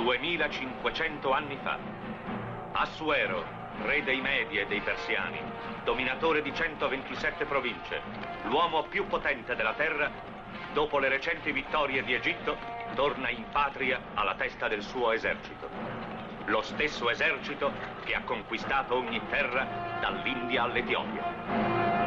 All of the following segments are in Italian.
2500 anni fa. Assuero, re dei Medi e dei Persiani, dominatore di 127 province, l'uomo più potente della terra, dopo le recenti vittorie di Egitto, torna in patria alla testa del suo esercito. Lo stesso esercito che ha conquistato ogni terra dall'India all'Etiopia.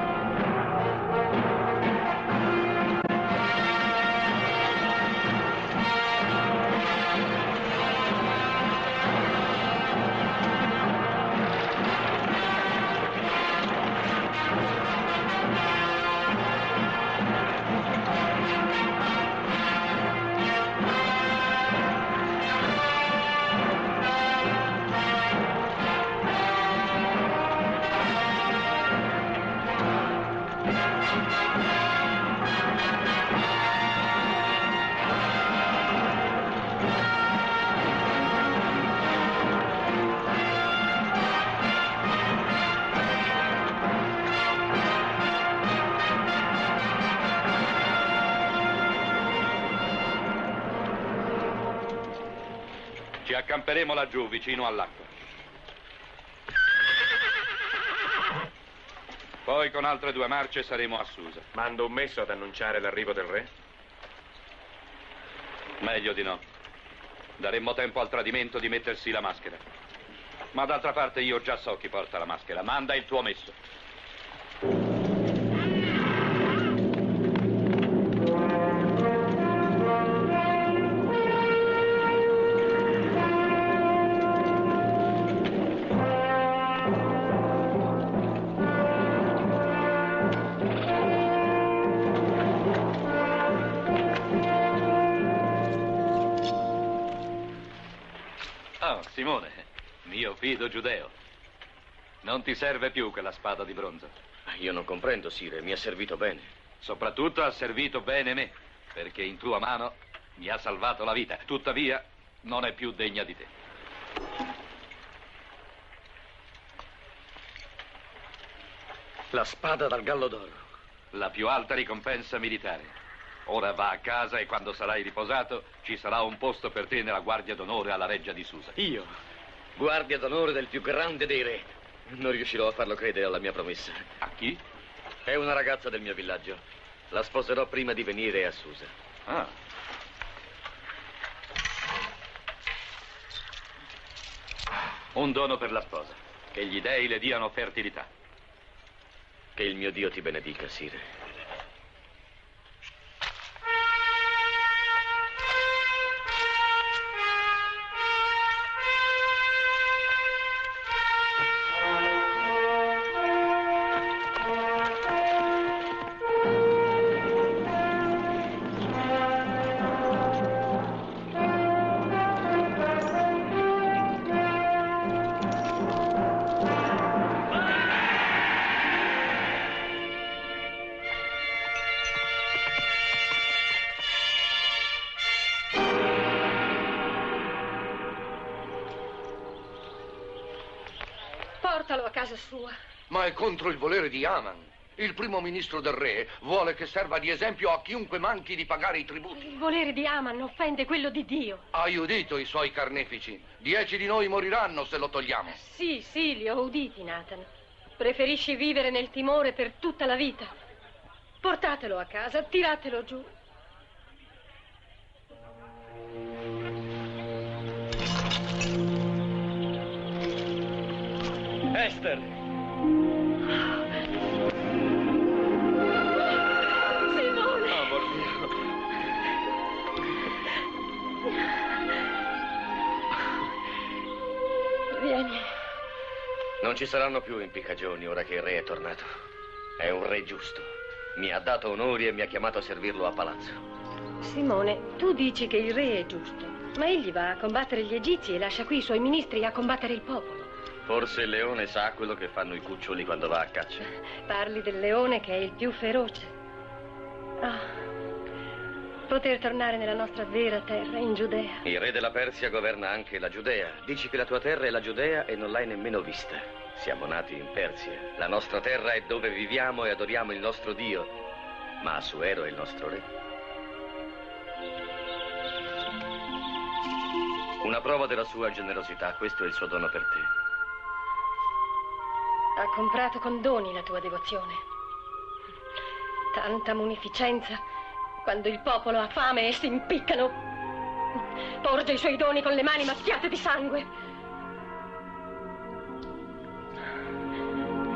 Ci accamperemo laggiù, vicino all'acqua. Poi con altre 2 marce saremo a Susa. Mando un messo ad annunciare l'arrivo del re? Meglio di no. Daremmo tempo al tradimento di mettersi la maschera. Ma d'altra parte io già so chi porta la maschera. Manda il tuo messo. Simone, mio fido giudeo, non ti serve più quella spada di bronzo? Io non comprendo, sire, mi ha servito bene. Soprattutto ha servito bene me, perché in tua mano mi ha salvato la vita. Tuttavia, non è più degna di te. La spada dal gallo d'oro. La più alta ricompensa militare. Ora va a casa e quando sarai riposato ci sarà un posto per te nella guardia d'onore alla reggia di Susa. Io? Guardia d'onore del più grande dei re. Non riuscirò a farlo credere alla mia promessa. A chi? È una ragazza del mio villaggio. La sposerò prima di venire a Susa. Ah. Un dono per la sposa. Che gli dei le diano fertilità. Che il mio Dio ti benedica, sire. Portalo a casa sua. Ma è contro il volere di Aman. Il primo ministro del re vuole che serva di esempio a chiunque manchi di pagare i tributi. Il volere di Aman offende quello di Dio. Hai udito i suoi carnefici. 10 di noi moriranno se lo togliamo. Sì, li ho uditi, Nathan. Preferisci vivere nel timore per tutta la vita. Portatelo a casa, tiratelo giù. Esther! Simone! Amor mio! Vieni. Non ci saranno più impiccagioni ora che il re è tornato. È un re giusto. Mi ha dato onori e mi ha chiamato a servirlo a palazzo. Simone, tu dici che il re è giusto, ma egli va a combattere gli egizi e lascia qui i suoi ministri a combattere il popolo. Forse il leone sa quello che fanno i cuccioli quando va a caccia. Parli del leone che è il più feroce. Poter tornare nella nostra vera terra, in Giudea. Il re della Persia governa anche la Giudea. Dici che la tua terra è la Giudea e non l'hai nemmeno vista. Siamo nati in Persia. La nostra terra è dove viviamo e adoriamo il nostro Dio. Ma Assuero è il nostro re. Una prova della sua generosità, questo è il suo dono per te. Ha comprato con doni la tua devozione. Tanta munificenza. Quando il popolo ha fame e si impiccano, porge i suoi doni con le mani macchiate di sangue.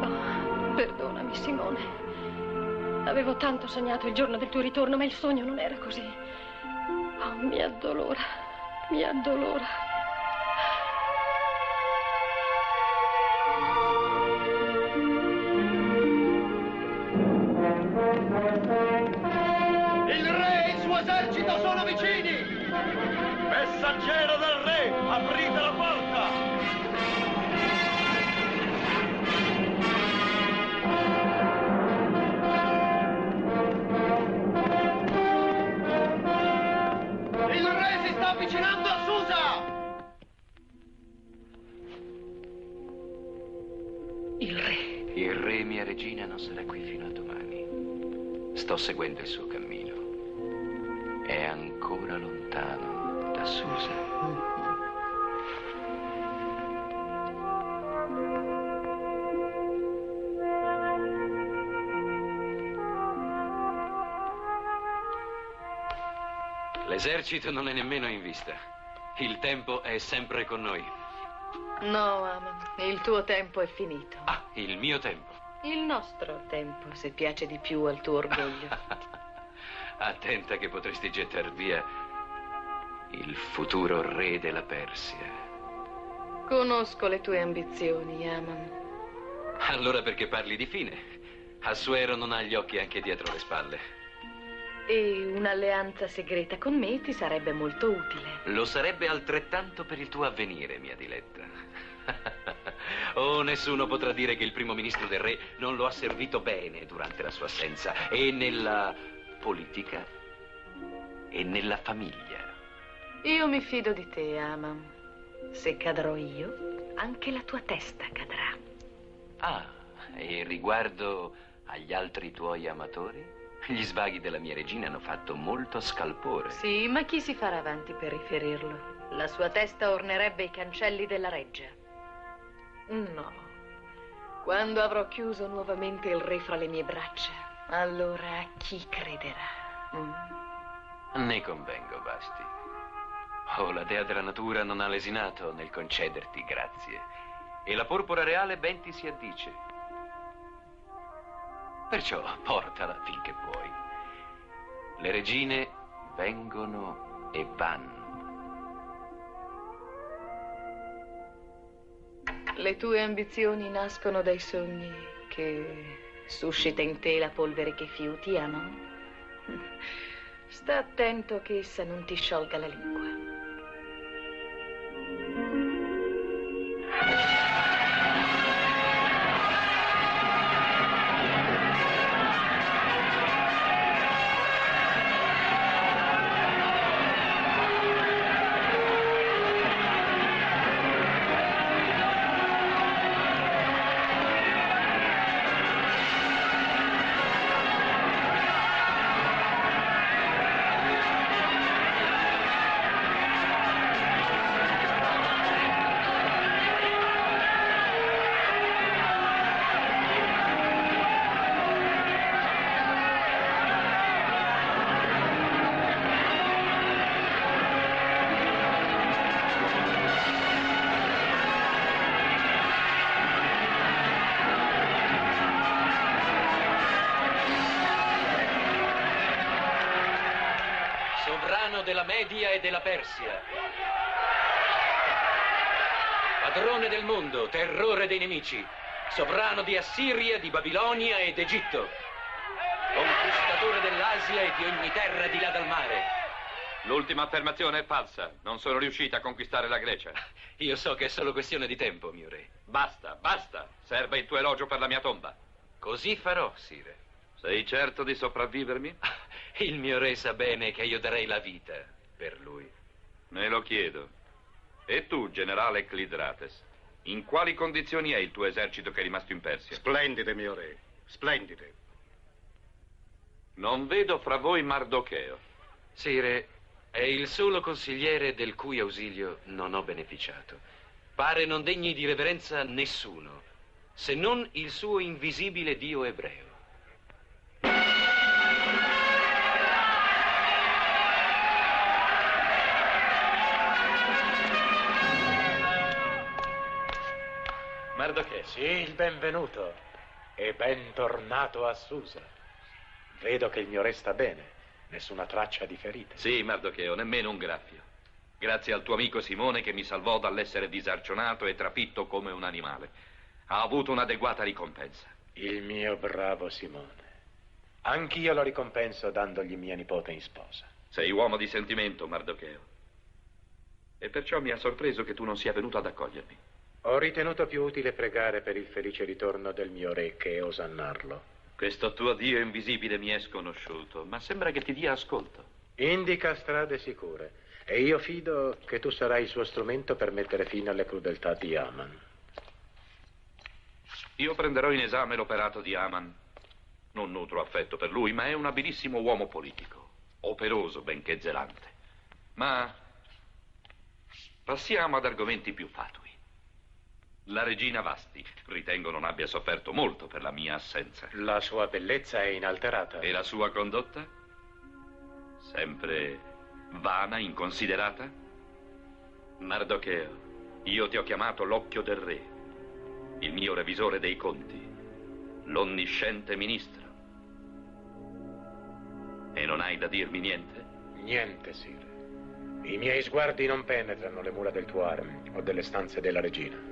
Oh, perdonami, Simone. Avevo tanto sognato il giorno del tuo ritorno, ma il sogno non era così. Oh, mi addolora, mi addolora. Il re e il suo esercito sono vicini! Messaggero del re, aprite la porta! Il re si sta avvicinando a Susa! Il re. Il re, mia regina, non sarà qui fino a domani. Sto seguendo il suo cammino. È ancora lontano da Susa. L'esercito non è nemmeno in vista. Il tempo è sempre con noi. No, Aman, il tuo tempo è finito. Ah, il mio tempo. Il nostro tempo, se piace di più al tuo orgoglio. Attenta che potresti gettar via il futuro re della Persia. Conosco le tue ambizioni, Aman. Allora perché parli di fine? Assuero non ha gli occhi anche dietro le spalle. E un'alleanza segreta con me ti sarebbe molto utile. Lo sarebbe altrettanto per il tuo avvenire, mia diletta. Oh, nessuno potrà dire che il primo ministro del re non lo ha servito bene durante la sua assenza, e nella politica e nella famiglia. Io mi fido di te, Aman. Se cadrò io, anche la tua testa cadrà. Ah, e riguardo agli altri tuoi amatori? Gli svaghi della mia regina hanno fatto molto scalpore. Sì, ma chi si farà avanti per riferirlo? La sua testa ornerebbe i cancelli della reggia. No. Quando avrò chiuso nuovamente il re fra le mie braccia, allora a chi crederà? Ne convengo, Vasti. Oh, la dea della natura non ha lesinato nel concederti grazie. E la porpora reale ben ti si addice. Perciò portala finché puoi. Le regine vengono e vanno. Le tue ambizioni nascono dai sogni che suscita in te la polvere che fiuti, Aman. Sta attento che essa non ti sciolga la lingua. Della Media e della Persia. Padrone del mondo, terrore dei nemici, sovrano di Assiria, di Babilonia ed Egitto, conquistatore dell'Asia e di ogni terra di là dal mare. L'ultima affermazione è falsa. Non sono riuscita a conquistare la Grecia. Io so che è solo questione di tempo, mio re. Basta, basta. Serve il tuo elogio per la mia tomba. Così farò, sire. Sei certo di sopravvivermi? Il mio re sa bene che io darei la vita per lui. Me lo chiedo. E tu, generale Clidrates, in quali condizioni è il tuo esercito che è rimasto in Persia? Splendide, mio re, splendide. Non vedo fra voi Mardocheo. Sire, È il solo consigliere del cui ausilio non ho beneficiato. Pare non degni di reverenza nessuno, se non il suo invisibile Dio ebreo. Mardocheo. Sì, il benvenuto e bentornato a Susa. Vedo che il mio re sta bene, nessuna traccia di ferite. Sì, Mardocheo, nemmeno un graffio. Grazie al tuo amico Simone che mi salvò dall'essere disarcionato e trafitto come un animale. Ha avuto un'adeguata ricompensa. Il mio bravo Simone. Anch'io lo ricompenso dandogli mia nipote in sposa. Sei uomo di sentimento, Mardocheo. E perciò mi ha sorpreso che tu non sia venuto ad accogliermi. Ho ritenuto più utile pregare per il felice ritorno del mio re che osannarlo. Questo tuo Dio invisibile mi è sconosciuto, ma sembra che ti dia ascolto. Indica strade sicure e io fido che tu sarai il suo strumento per mettere fine alle crudeltà di Aman. Io prenderò in esame l'operato di Aman. Non nutro affetto per lui, ma è un abilissimo uomo politico, operoso benché zelante. Ma passiamo ad argomenti più fatui. La regina Vasti, ritengo non abbia sofferto molto per la mia assenza. La sua bellezza è inalterata. E la sua condotta? Sempre vana, inconsiderata? Mardocheo, io ti ho chiamato l'occhio del re, il mio revisore dei conti, l'onnisciente ministro. E non hai da dirmi niente? Niente, Sire. I miei sguardi non penetrano le mura del tuo harem o delle stanze della regina.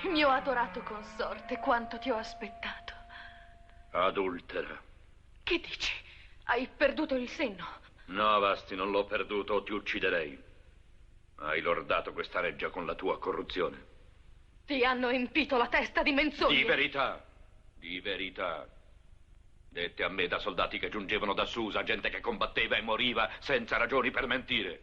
Mio adorato consorte, quanto ti ho aspettato. Adultera. Che dici? Hai perduto il senno? No, Vasti, non l'ho perduto o ti ucciderei. Hai lordato questa reggia con la tua corruzione. Ti hanno empito la testa di menzogne. Di verità, di verità. Dette a me da soldati che giungevano da Susa, gente che combatteva e moriva senza ragioni per mentire.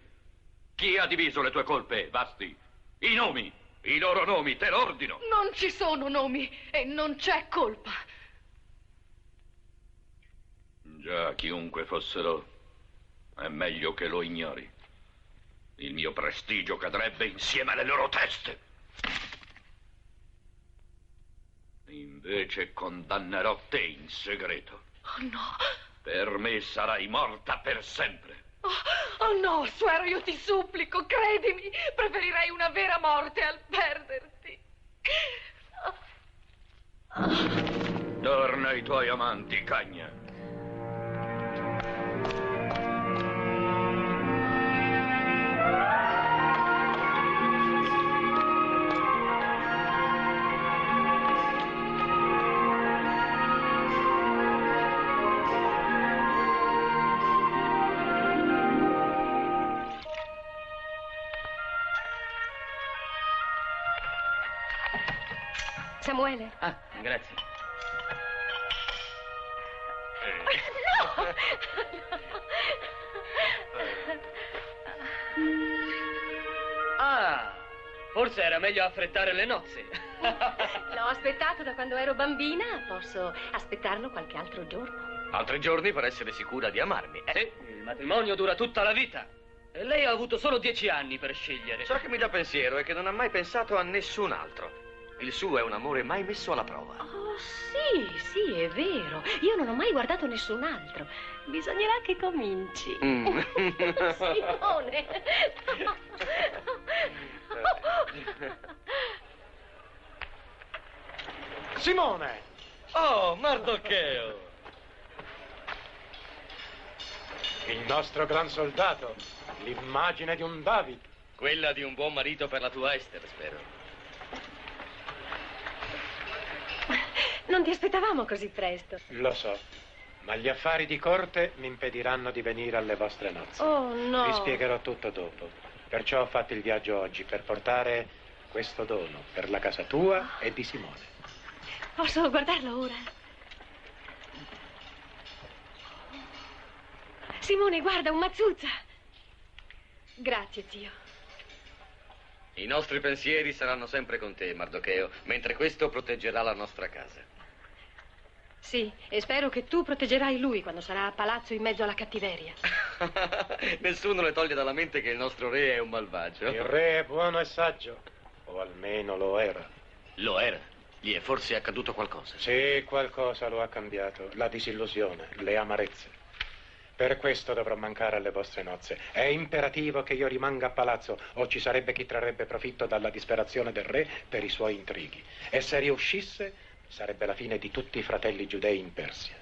Chi ha diviso le tue colpe, Vasti? I nomi! I loro nomi, te l'ordino! Non ci sono nomi e non c'è colpa. Già, chiunque fossero, è meglio che lo ignori. Il mio prestigio cadrebbe insieme alle loro teste. Invece condannerò te in segreto. Oh no! Per me sarai morta per sempre. Oh no, Suero, io ti supplico, credimi, preferirei una vera morte al perderti. Torna ai tuoi amanti, Cagna. Samuele. Ah, grazie. Ah, forse era meglio affrettare le nozze. L'ho aspettato da quando ero bambina, posso aspettarlo qualche altro giorno. Altri giorni per essere sicura di amarmi. Sì, il matrimonio dura tutta la vita. E lei ha avuto solo 10 anni per scegliere. Ciò che mi dà pensiero è che non ha mai pensato a nessun altro. Il suo è un amore mai messo alla prova. Oh, sì, è vero. Io non ho mai guardato nessun altro. Bisognerà che cominci. Simone. Simone! Oh, Mardocheo! Il nostro gran soldato, l'immagine di un David. Quella di un buon marito per la tua Esther, spero. Non ti aspettavamo così presto. Lo so, ma gli affari di corte mi impediranno di venire alle vostre nozze. Oh, no. Vi spiegherò tutto dopo. Perciò ho fatto il viaggio oggi per portare questo dono per la casa tua e di Simone. Posso guardarlo ora? Simone, guarda, un mazzuzza. Grazie, zio. I nostri pensieri saranno sempre con te, Mardocheo, mentre questo proteggerà la nostra casa. Sì, e spero che tu proteggerai lui quando sarà a palazzo in mezzo alla cattiveria. Nessuno le toglie dalla mente che il nostro re è un malvagio. Il re è buono e saggio, o almeno lo era. Lo era? Gli è forse accaduto qualcosa? Sì, qualcosa lo ha cambiato. La disillusione, le amarezze. Per questo dovrò mancare alle vostre nozze. È imperativo che io rimanga a palazzo, o ci sarebbe chi trarrebbe profitto dalla disperazione del re per i suoi intrighi. E se riuscisse, sarebbe la fine di tutti i fratelli giudei in Persia.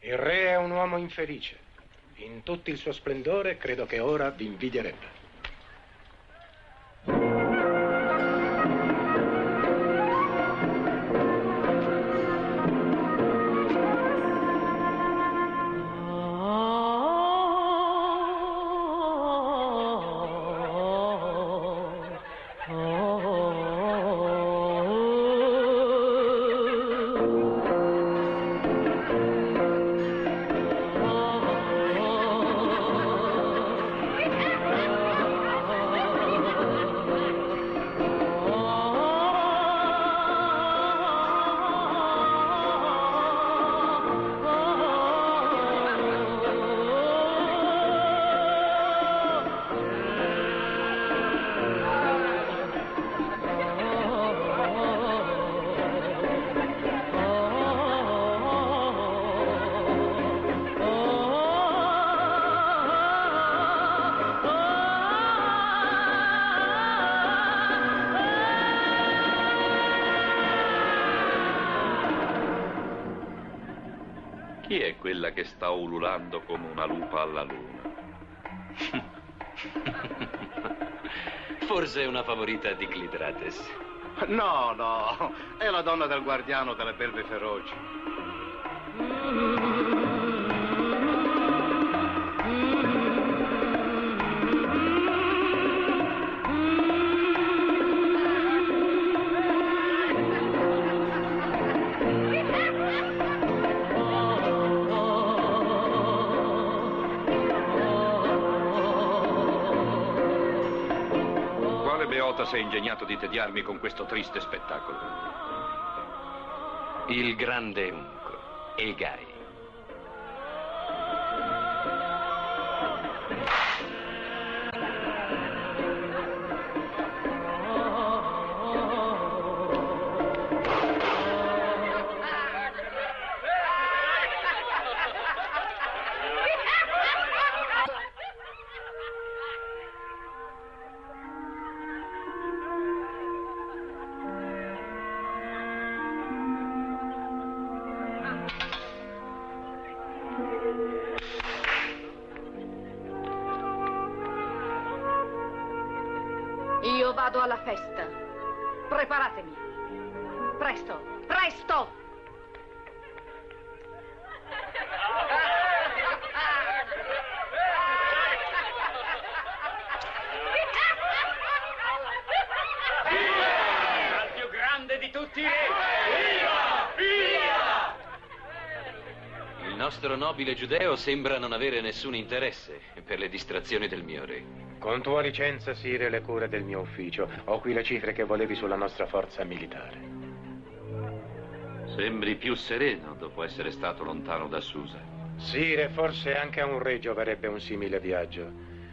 Il re è un uomo infelice. In tutto il suo splendore, credo che ora vi invidierebbe. Chi è quella che sta ululando come una lupa alla luna? Forse è una favorita di Clitrates. No, no, è la donna del guardiano delle belve feroci. Sei ingegnato di tediarmi con questo triste spettacolo? Il grande eunuco, Egai. Io vado alla festa. Preparatemi. Presto, presto! Al più grande di tutti i re! Viva! Viva! Il nostro nobile giudeo sembra non avere nessun interesse per le distrazioni del mio re. Con tua licenza, Sire, le cure del mio ufficio. Ho qui le cifre che volevi sulla nostra forza militare. Sembri più sereno dopo essere stato lontano da Susa. Sire, forse anche a un re gioverebbe un simile viaggio.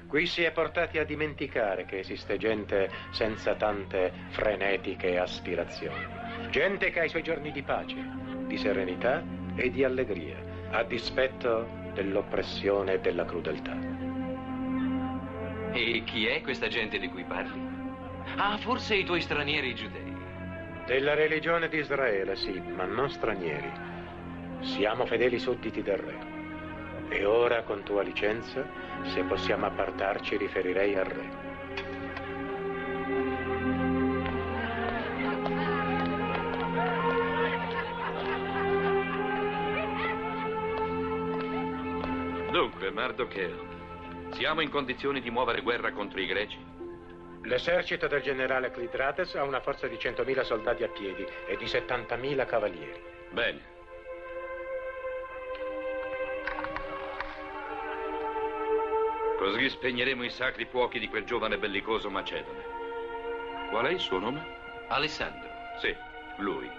Qui si è portati a dimenticare che esiste gente senza tante frenetiche aspirazioni. Gente che ha i suoi giorni di pace, di serenità e di allegria, a dispetto dell'oppressione e della crudeltà. E chi è questa gente di cui parli? Ah, forse i tuoi stranieri giudei. Della religione di Israele, sì, ma non stranieri. Siamo fedeli sudditi del re. E ora, con tua licenza, se possiamo appartarci, riferirei al re. Dunque, Mardocheo, siamo in condizioni di muovere guerra contro i greci? L'esercito del generale Clitrates ha una forza di 100.000 soldati a piedi e di 70.000 cavalieri. Bene. Così spegneremo i sacri fuochi di quel giovane bellicoso macedone. Qual è il suo nome? Alessandro. Sì, lui.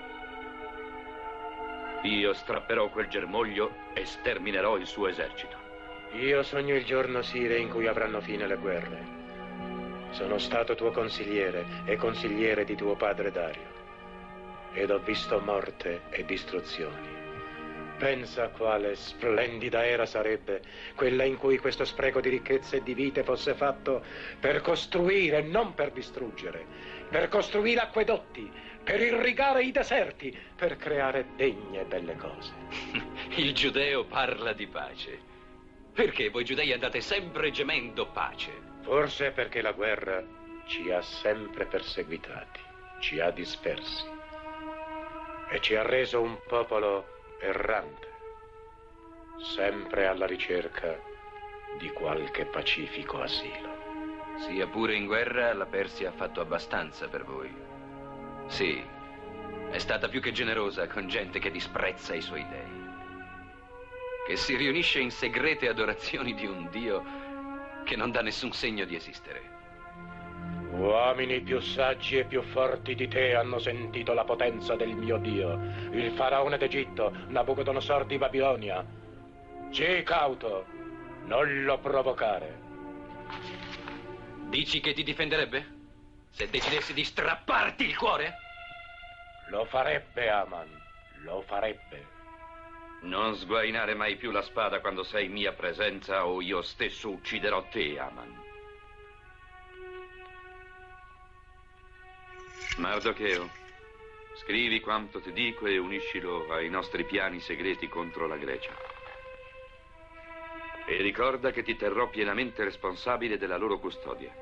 Io strapperò quel germoglio e sterminerò il suo esercito. Io sogno il giorno, Sire, in cui avranno fine le guerre. Sono stato tuo consigliere e consigliere di tuo padre Dario. Ed ho visto morte e distruzioni. Pensa quale splendida era sarebbe quella in cui questo spreco di ricchezze e di vite fosse fatto per costruire, non per distruggere, per costruire acquedotti, per irrigare i deserti, per creare degne e belle cose. Il giudeo parla di pace. Perché voi giudei andate sempre gemendo pace? Forse perché la guerra ci ha sempre perseguitati, ci ha dispersi e ci ha reso un popolo errante, sempre alla ricerca di qualche pacifico asilo. Sia pure in guerra, la Persia ha fatto abbastanza per voi. Sì, è stata più che generosa con gente che disprezza i suoi dei, che si riunisce in segrete adorazioni di un Dio che non dà nessun segno di esistere. Uomini più saggi e più forti di te hanno sentito la potenza del mio Dio, il faraone d'Egitto, Nabucodonosor di Babilonia. Sii cauto, non lo provocare. Dici che ti difenderebbe? Se decidessi di strapparti il cuore? Lo farebbe, Aman, lo farebbe. Non sguainare mai più la spada quando sei in mia presenza o io stesso ucciderò te, Aman. Mardocheo, scrivi quanto ti dico e uniscilo ai nostri piani segreti contro la Grecia. E ricorda che ti terrò pienamente responsabile della loro custodia.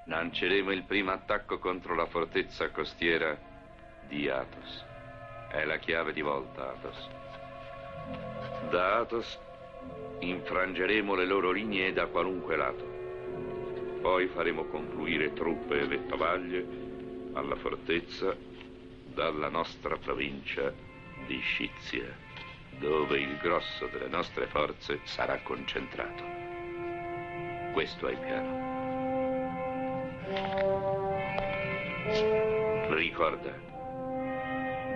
Lanceremo il primo attacco contro la fortezza costiera di Athos. È la chiave di volta, Athos. Da Athos infrangeremo le loro linee da qualunque lato. Poi faremo confluire truppe e vettovaglie alla fortezza dalla nostra provincia di Scizia, dove il grosso delle nostre forze sarà concentrato. Questo è il piano. Ricorda,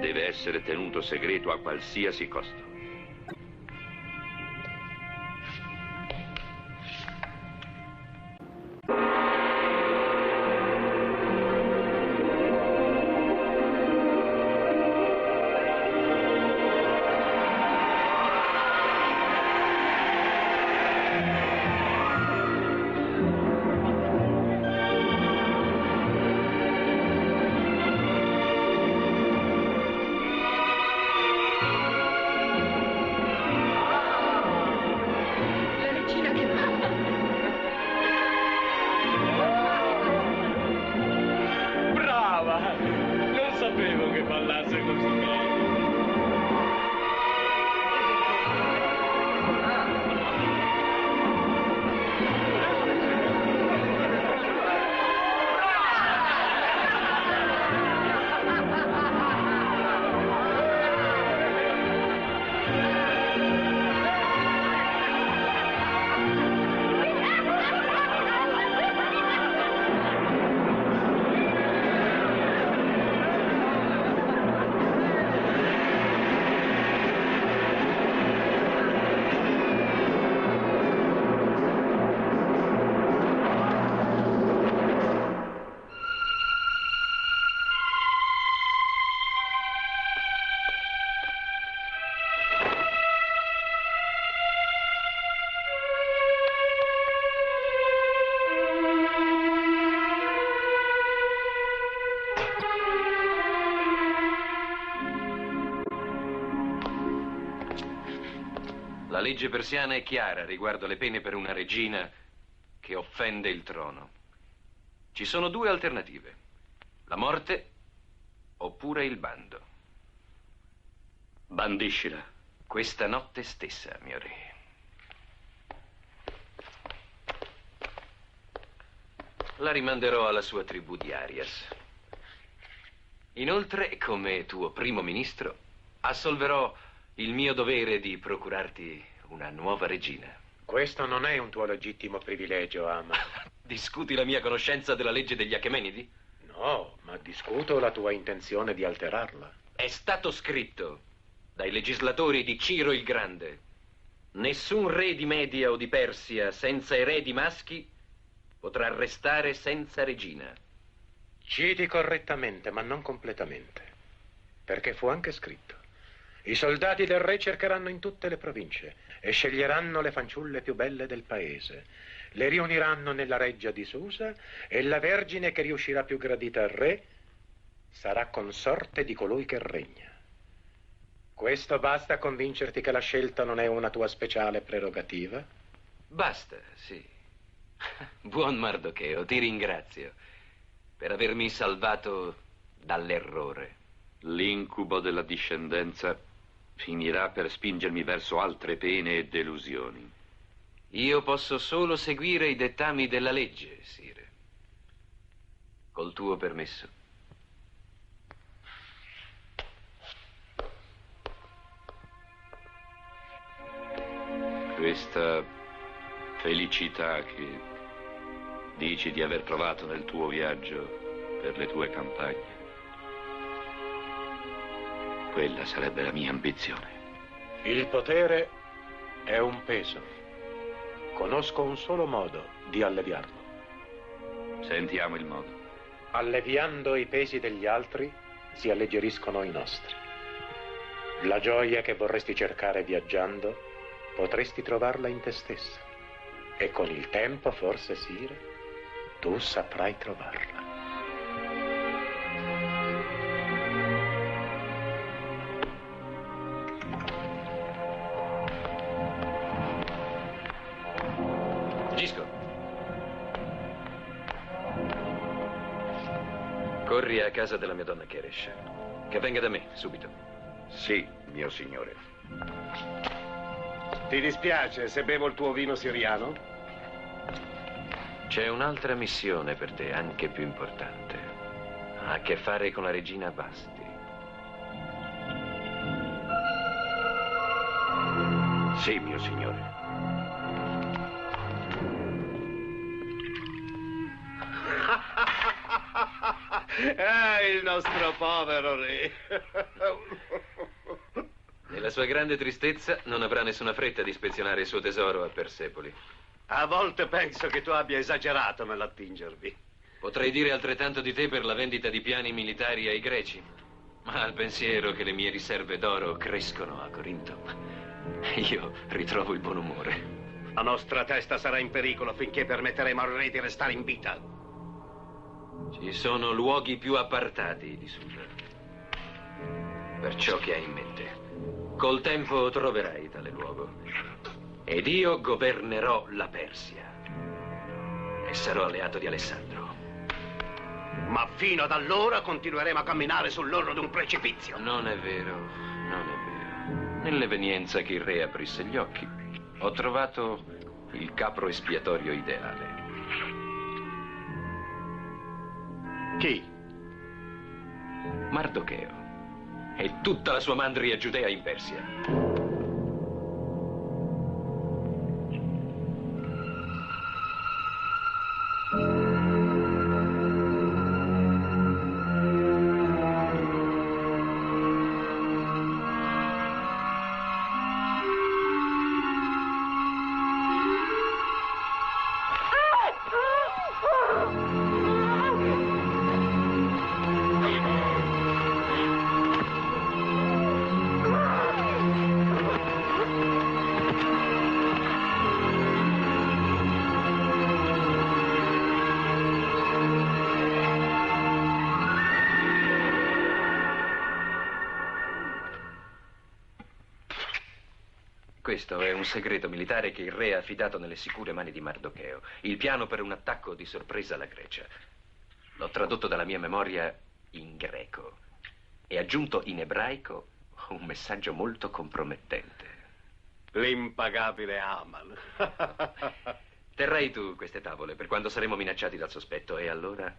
deve essere tenuto segreto a qualsiasi costo. La legge persiana è chiara riguardo alle pene per una regina che offende il trono. Ci sono due alternative: la morte oppure il bando. Bandiscila. Questa notte stessa, mio re. La rimanderò alla sua tribù di Arias. Inoltre, come tuo primo ministro, assolverò il mio dovere di procurarti una nuova regina. Questo non è un tuo legittimo privilegio, Ama. Discuti la mia conoscenza della legge degli Achemenidi? No, ma discuto la tua intenzione di alterarla. È stato scritto dai legislatori di Ciro il Grande: nessun re di Media o di Persia senza eredi maschi potrà restare senza regina. Citi correttamente, ma non completamente, perché fu anche scritto: i soldati del re cercheranno in tutte le province e sceglieranno le fanciulle più belle del paese, le riuniranno nella reggia di Susa e la vergine che riuscirà più gradita al re sarà consorte di colui che regna. Questo basta a convincerti che la scelta non è una tua speciale prerogativa? Basta, sì. Buon Mardocheo, ti ringrazio per avermi salvato dall'errore. L'incubo della discendenza finirà per spingermi verso altre pene e delusioni. Io posso solo seguire i dettami della legge, sire. Col tuo permesso. Questa felicità che dici di aver trovato nel tuo viaggio per le tue campagne, quella sarebbe la mia ambizione. Il potere è un peso. Conosco un solo modo di alleviarlo. Sentiamo il modo. Alleviando i pesi degli altri si alleggeriscono i nostri. La gioia che vorresti cercare viaggiando potresti trovarla in te stesso. E con il tempo, forse, sire, tu saprai trovarla. Gisco. Corri a casa della mia donna Keresh. Che venga da me, subito. Sì, mio signore. Ti dispiace se bevo il tuo vino siriano? C'è un'altra missione per te, anche più importante. Ha a che fare con la regina Basti. Sì, mio signore. Il nostro povero re. Nella sua grande tristezza non avrà nessuna fretta di ispezionare il suo tesoro a Persepoli. A volte penso che tu abbia esagerato nell'attingervi. Potrei dire altrettanto di te per la vendita di piani militari ai greci. Ma al pensiero che le mie riserve d'oro crescono a Corinto, io ritrovo il buon umore. La nostra testa sarà in pericolo finché permetteremo al re di restare in vita. Ci sono luoghi più appartati di Susa per ciò che hai in mente. Col tempo troverai tale luogo. Ed io governerò la Persia. E sarò alleato di Alessandro. Ma fino ad allora continueremo a camminare sull'orlo di un precipizio. Non è vero, non è vero. Nell'evenienza che il re aprisse gli occhi, ho trovato il capro espiatorio ideale. Chi? Mardocheo e tutta la sua mandria giudea in Persia. Questo è un segreto militare che il re ha affidato nelle sicure mani di Mardocheo. Il piano per un attacco di sorpresa alla Grecia. L'ho tradotto dalla mia memoria in greco e aggiunto in ebraico un messaggio molto compromettente. L'impagabile Aman. Terrai tu queste tavole per quando saremo minacciati dal sospetto e allora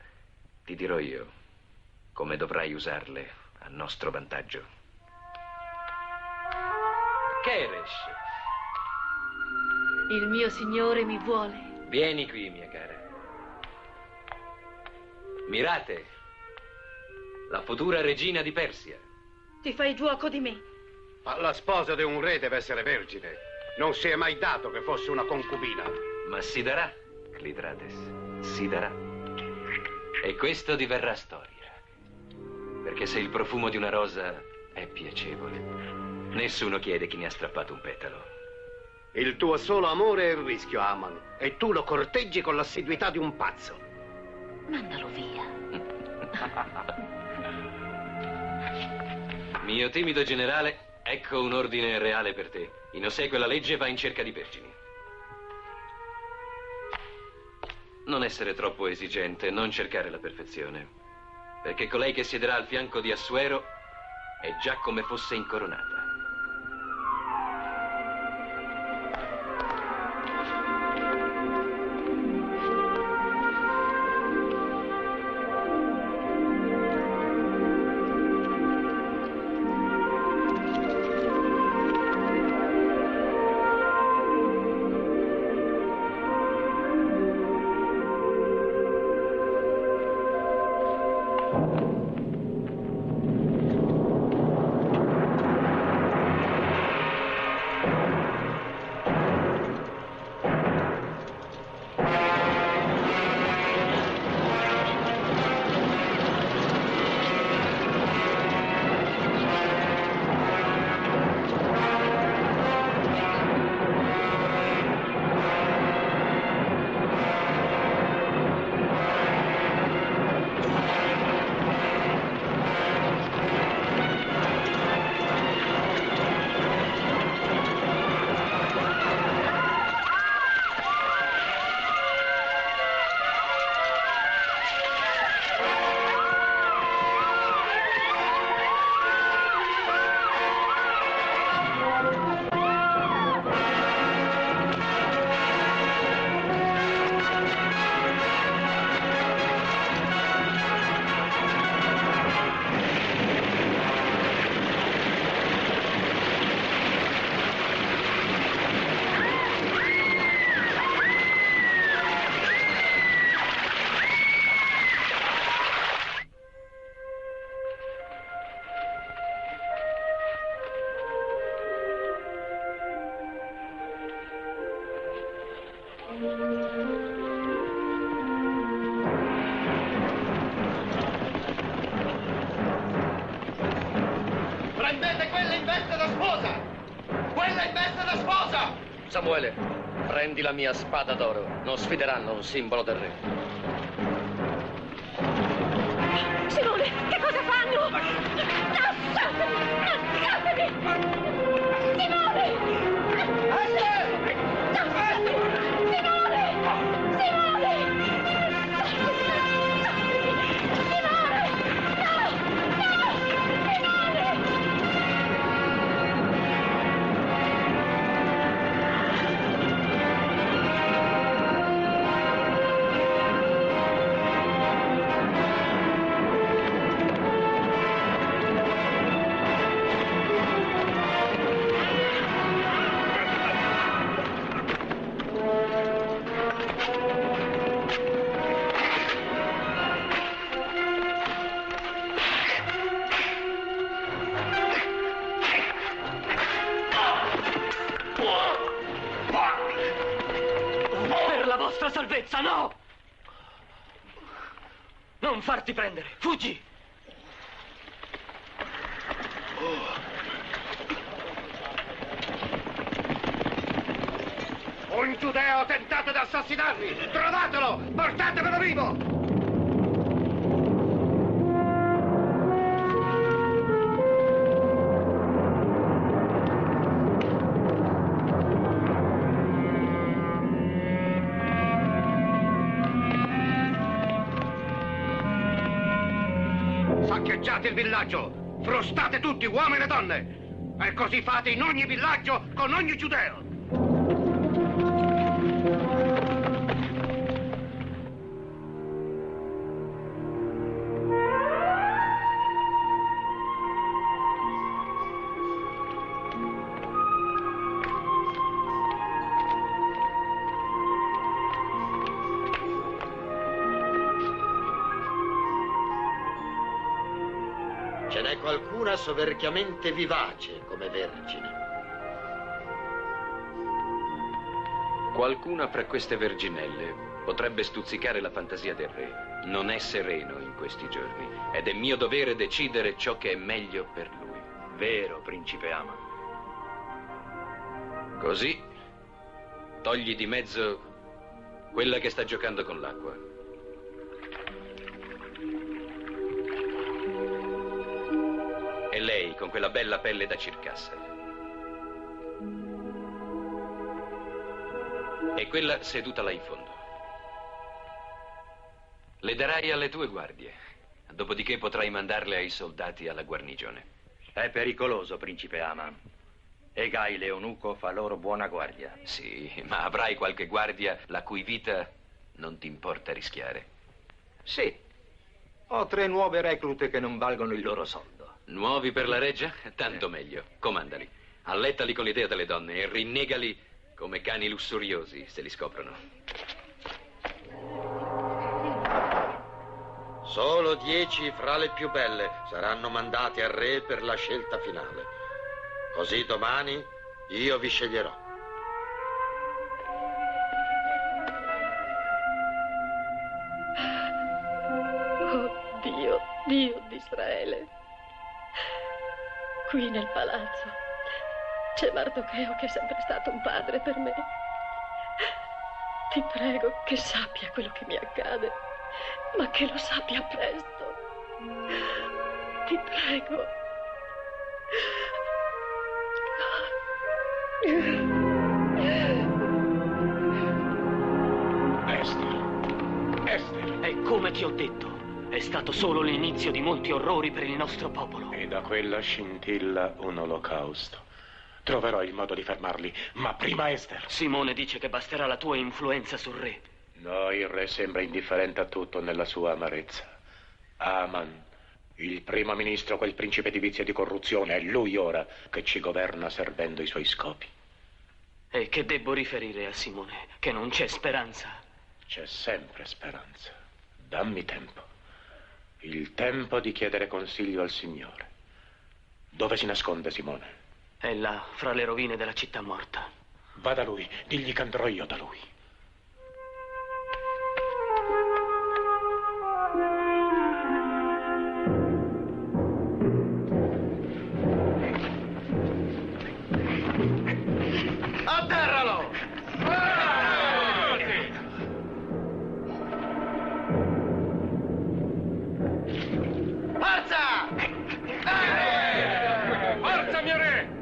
ti dirò io come dovrai usarle a nostro vantaggio. Keresh, Il mio signore mi vuole. vieni qui, mia cara. Mirate, la futura regina di Persia. Ti fai giuoco di me. Ma la sposa di un re deve essere vergine. Non si è mai dato che fosse una concubina. Ma si darà, Clidrates, si darà. E questo diverrà storia. Perché se il profumo di una rosa è piacevole, nessuno chiede chi ne ha strappato un petalo. Il tuo solo amore è il rischio, Aman. E tu lo corteggi con l'assiduità di un pazzo. Mandalo via. Mio timido generale, ecco un ordine reale per te. In ossequio alla legge va in cerca di vergini. Non essere troppo esigente, non cercare la perfezione. Perché colei che siederà al fianco di Assuero è già come fosse incoronata. Prendete quella in veste da sposa! Quella in veste da sposa! Samuele, prendi la mia spada d'oro. Non sfideranno un simbolo del re. Simone, che cosa fanno? Lasciatemi! Lasciatemi! Simone! Lasciatemi! Simone! Simone! Simone! No! No! Simone! Per la vostra salvezza, no! Non farti prendere, fuggi! Un giudeo ha tentato di assassinarmi! Trovatelo! Portatevelo vivo! Saccheggiate il villaggio! Frustate tutti, uomini e donne! E così fate in ogni villaggio con ogni giudeo! Ce n'è qualcuna soverchiamente vivace come vergine. Qualcuna fra queste verginelle potrebbe stuzzicare la fantasia del re. Non è sereno in questi giorni ed è mio dovere decidere ciò che è meglio per lui. Vero, principe Aman. Così togli di mezzo quella che sta giocando con l'acqua. E lei con quella bella pelle da circassa. E quella seduta là in fondo. Le darai alle tue guardie. Dopodiché potrai mandarle ai soldati alla guarnigione. È pericoloso, principe Aman. E Gai l'eunuco fa loro buona guardia. Sì, ma avrai qualche guardia la cui vita non ti importa rischiare. Sì. Ho 3 nuove reclute che non valgono il loro soldo. Nuovi per la reggia? Tanto meglio. Comandali. Allettali con l'idea delle donne e rinnegali come cani lussuriosi se li scoprono. Solo 10 fra le più belle saranno mandate al re per la scelta finale. Così domani io vi sceglierò. Oh Dio, Dio di Israele. Qui nel palazzo c'è Mardocheo che è sempre stato un padre per me. Ti prego che sappia quello che mi accade, ma che lo sappia presto. Ti prego. Esther. È come ti ho detto. È stato solo l'inizio di molti orrori per il nostro popolo. E da quella scintilla un olocausto. Troverò il modo di fermarli, ma prima Esther. Simone dice che basterà la tua influenza sul re. No, il re sembra indifferente a tutto nella sua amarezza. Aman, il primo ministro, quel principe di vizio e di corruzione, è lui ora che ci governa servendo i suoi scopi. E che debbo riferire a Simone? Che non c'è speranza? C'è sempre speranza. Dammi tempo. Il tempo di chiedere consiglio al Signore. Dove si nasconde Simone? È là, fra le rovine della città morta. Va da lui, digli che andrò io da lui. Atterralo! Forza! Forza, mio re!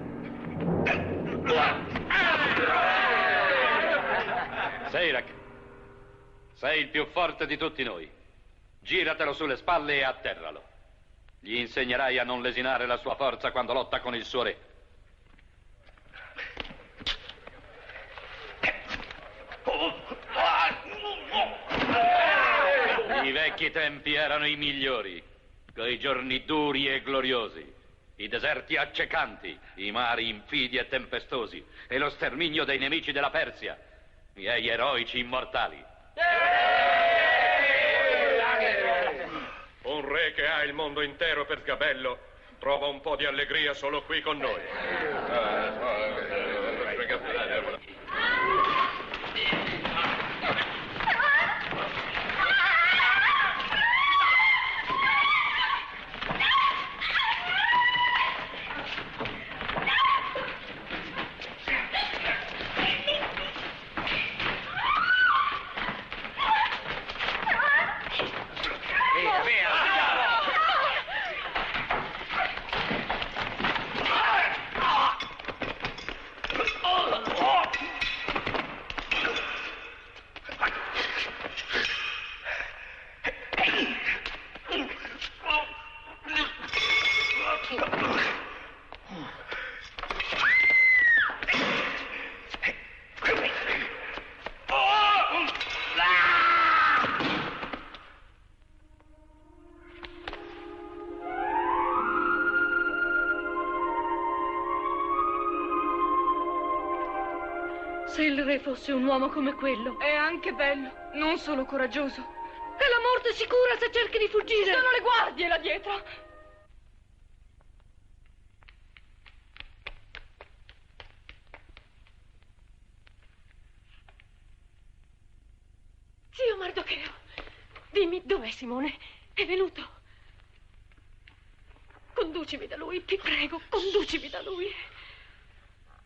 Seirak, sei il più forte di tutti noi. Giratelo sulle spalle e atterralo. Gli insegnerai a non lesinare la sua forza quando lotta con il suo re. I vecchi tempi erano i migliori, quei giorni duri e gloriosi, i deserti accecanti, i mari infidi e tempestosi e lo sterminio dei nemici della Persia, miei eroici immortali. Un re che ha il mondo intero per sgabello trova un po' di allegria solo qui con noi. Se il re fosse un uomo come quello. È anche bello, non solo coraggioso. È la morte sicura se cerchi di fuggire. Ci sono le guardie là dietro. Zio Mardocheo, dimmi, dov'è Simone? È venuto? Conducimi da lui, ti prego, conducimi da lui.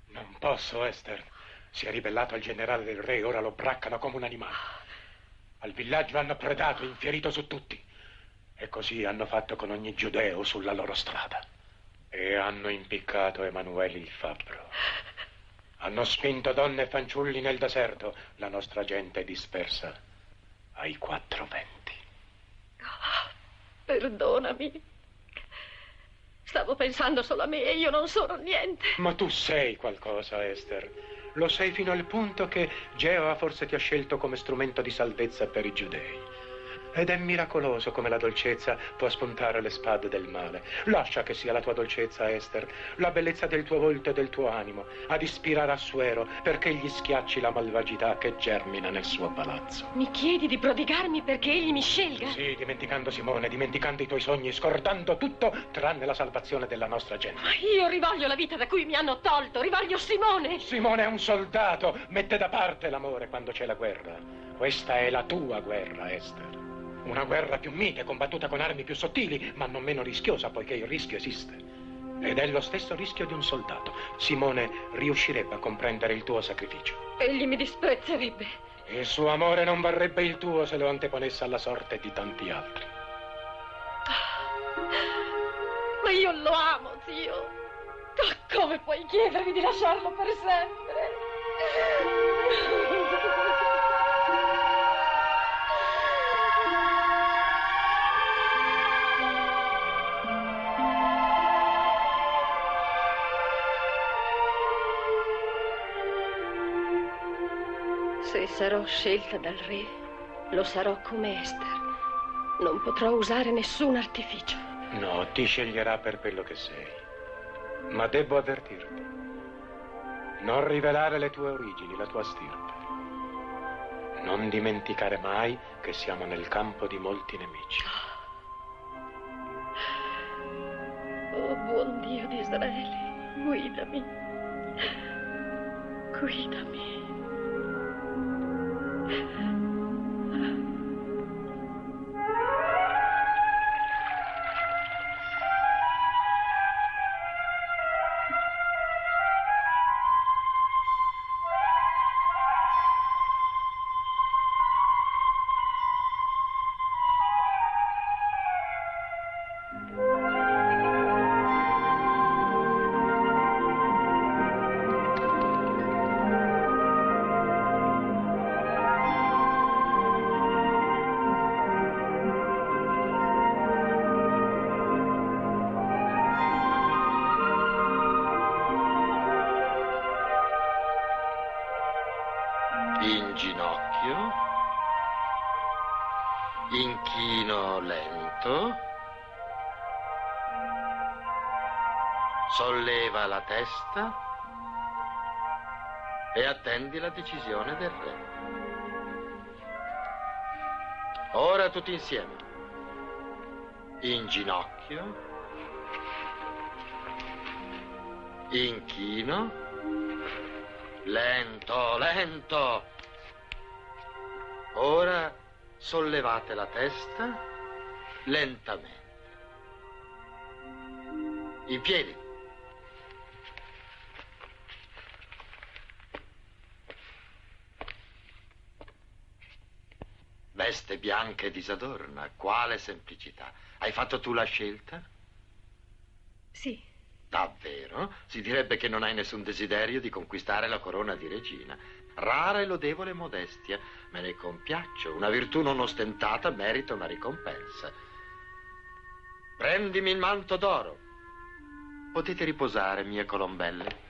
Non posso, Esther. Si è ribellato al generale del re, ora lo braccano come un animale. Al villaggio hanno predato, infierito su tutti. E così hanno fatto con ogni giudeo sulla loro strada. E hanno impiccato Emanuele il fabbro. Hanno spinto donne e fanciulli nel deserto. La nostra gente è dispersa ai 4 venti. Oh, perdonami. Stavo pensando solo a me e io non sono niente. Ma tu sei qualcosa, Esther. Lo sei fino al punto che Geova forse ti ha scelto come strumento di salvezza per i giudei. Ed è miracoloso come la dolcezza può spuntare le spade del male. Lascia che sia la tua dolcezza, Esther, la bellezza del tuo volto e del tuo animo, ad ispirare Assuero perché gli schiacci la malvagità che germina nel suo palazzo. Mi chiedi di prodigarmi perché egli mi scelga? Sì, dimenticando Simone, dimenticando i tuoi sogni, scordando tutto tranne la salvazione della nostra gente. Ma io rivoglio la vita da cui mi hanno tolto, rivoglio Simone. Simone è un soldato, mette da parte l'amore quando c'è la guerra. Questa è la tua guerra, Esther. Una guerra più mite, combattuta con armi più sottili, ma non meno rischiosa, poiché il rischio esiste. Ed è lo stesso rischio di un soldato. Simone riuscirebbe a comprendere il tuo sacrificio. Egli mi disprezzerebbe. Il suo amore non varrebbe il tuo se lo anteponesse alla sorte di tanti altri. Ma io lo amo, zio. Come puoi chiedermi di lasciarlo per sempre? Se sarò scelta dal re, lo sarò come Esther. Non potrò usare nessun artificio. No, ti sceglierà per quello che sei. Ma devo avvertirti. Non rivelare le tue origini, la tua stirpe. Non dimenticare mai che siamo nel campo di molti nemici. Oh, buon Dio di Israele, guidami. Guidami. In ginocchio, inchino lento, solleva la testa e attendi la decisione del re. Ora tutti insieme. In ginocchio, inchino, lento, lento. Ora sollevate la testa lentamente. In piedi. Veste bianca e disadorna, quale semplicità. Hai fatto tu la scelta? Sì. Davvero? Si direbbe che non hai nessun desiderio di conquistare la corona di regina. Rara e lodevole modestia. Me ne compiaccio. Una virtù non ostentata merita una ricompensa. Prendimi il manto d'oro. Potete riposare, mie colombelle.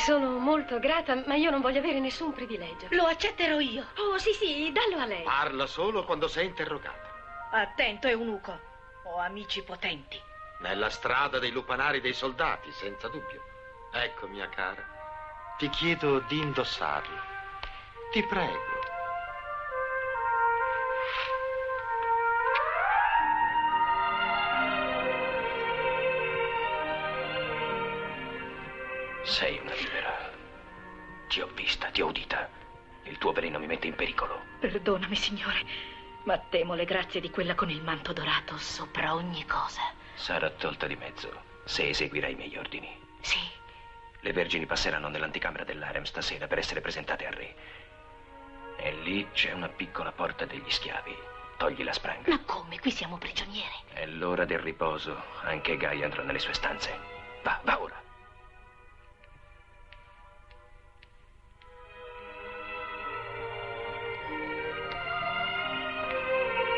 Sono molto grata, ma io non voglio avere nessun privilegio. Lo accetterò io. Oh, sì, sì, dallo a lei. Parla solo quando sei interrogata. Attento, eunuco. Ho amici potenti. Nella strada dei lupanari dei soldati, senza dubbio. Ecco, mia cara, ti chiedo di indossarlo. Ti prego. Sei una libera. Ti ho vista, ti ho udita. Il tuo veleno mi mette in pericolo. Perdonami, signore, ma temo le grazie di quella con il manto dorato sopra ogni cosa. Sarà tolta di mezzo se eseguirai i miei ordini. Sì. Le vergini passeranno nell'anticamera dell'harem stasera per essere presentate al re. E lì c'è una piccola porta degli schiavi. Togli la spranga. Ma come? Qui siamo prigionieri. È l'ora del riposo. Anche Guy andrà nelle sue stanze. Va, va ora.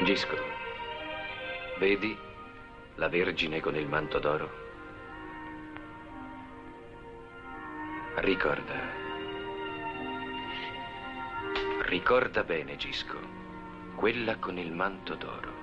Gisco, vedi la Vergine con il manto d'oro? Ricorda bene, Gisco, quella con il manto d'oro.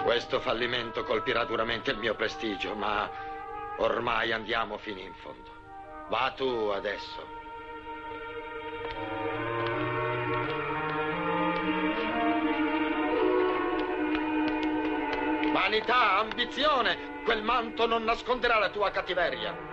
Questo fallimento colpirà duramente il mio prestigio, ma ormai andiamo fino in fondo. Va tu adesso. Vanità, ambizione, quel manto non nasconderà la tua cattiveria.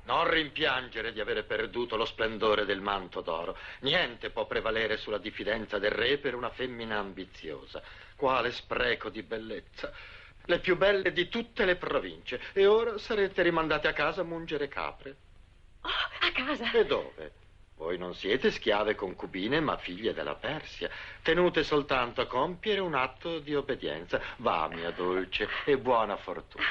Non rimpiangere di avere perduto lo splendore del manto d'oro. Niente può prevalere sulla diffidenza del re per una femmina ambiziosa. Quale spreco di bellezza! Le più belle di tutte le province. E ora sarete rimandate a casa a mungere capre. Oh, a casa? E dove? Voi non siete schiave concubine, ma figlie della Persia, tenute soltanto a compiere un atto di obbedienza. Va, mia dolce, e buona fortuna.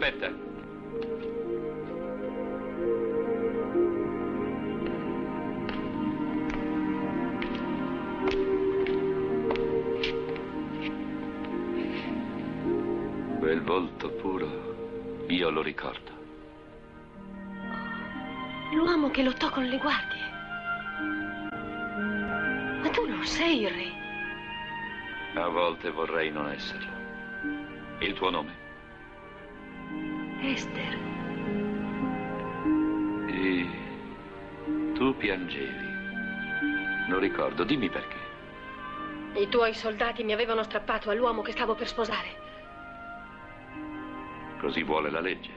Aspetta. Quel volto puro, io lo ricordo. L'uomo che lottò con le guardie. Ma tu non sei il re. A volte vorrei non esserlo. Il tuo nome? Esther. E tu piangevi. Non ricordo, dimmi perché. I tuoi soldati mi avevano strappato all'uomo che stavo per sposare. Così vuole la legge.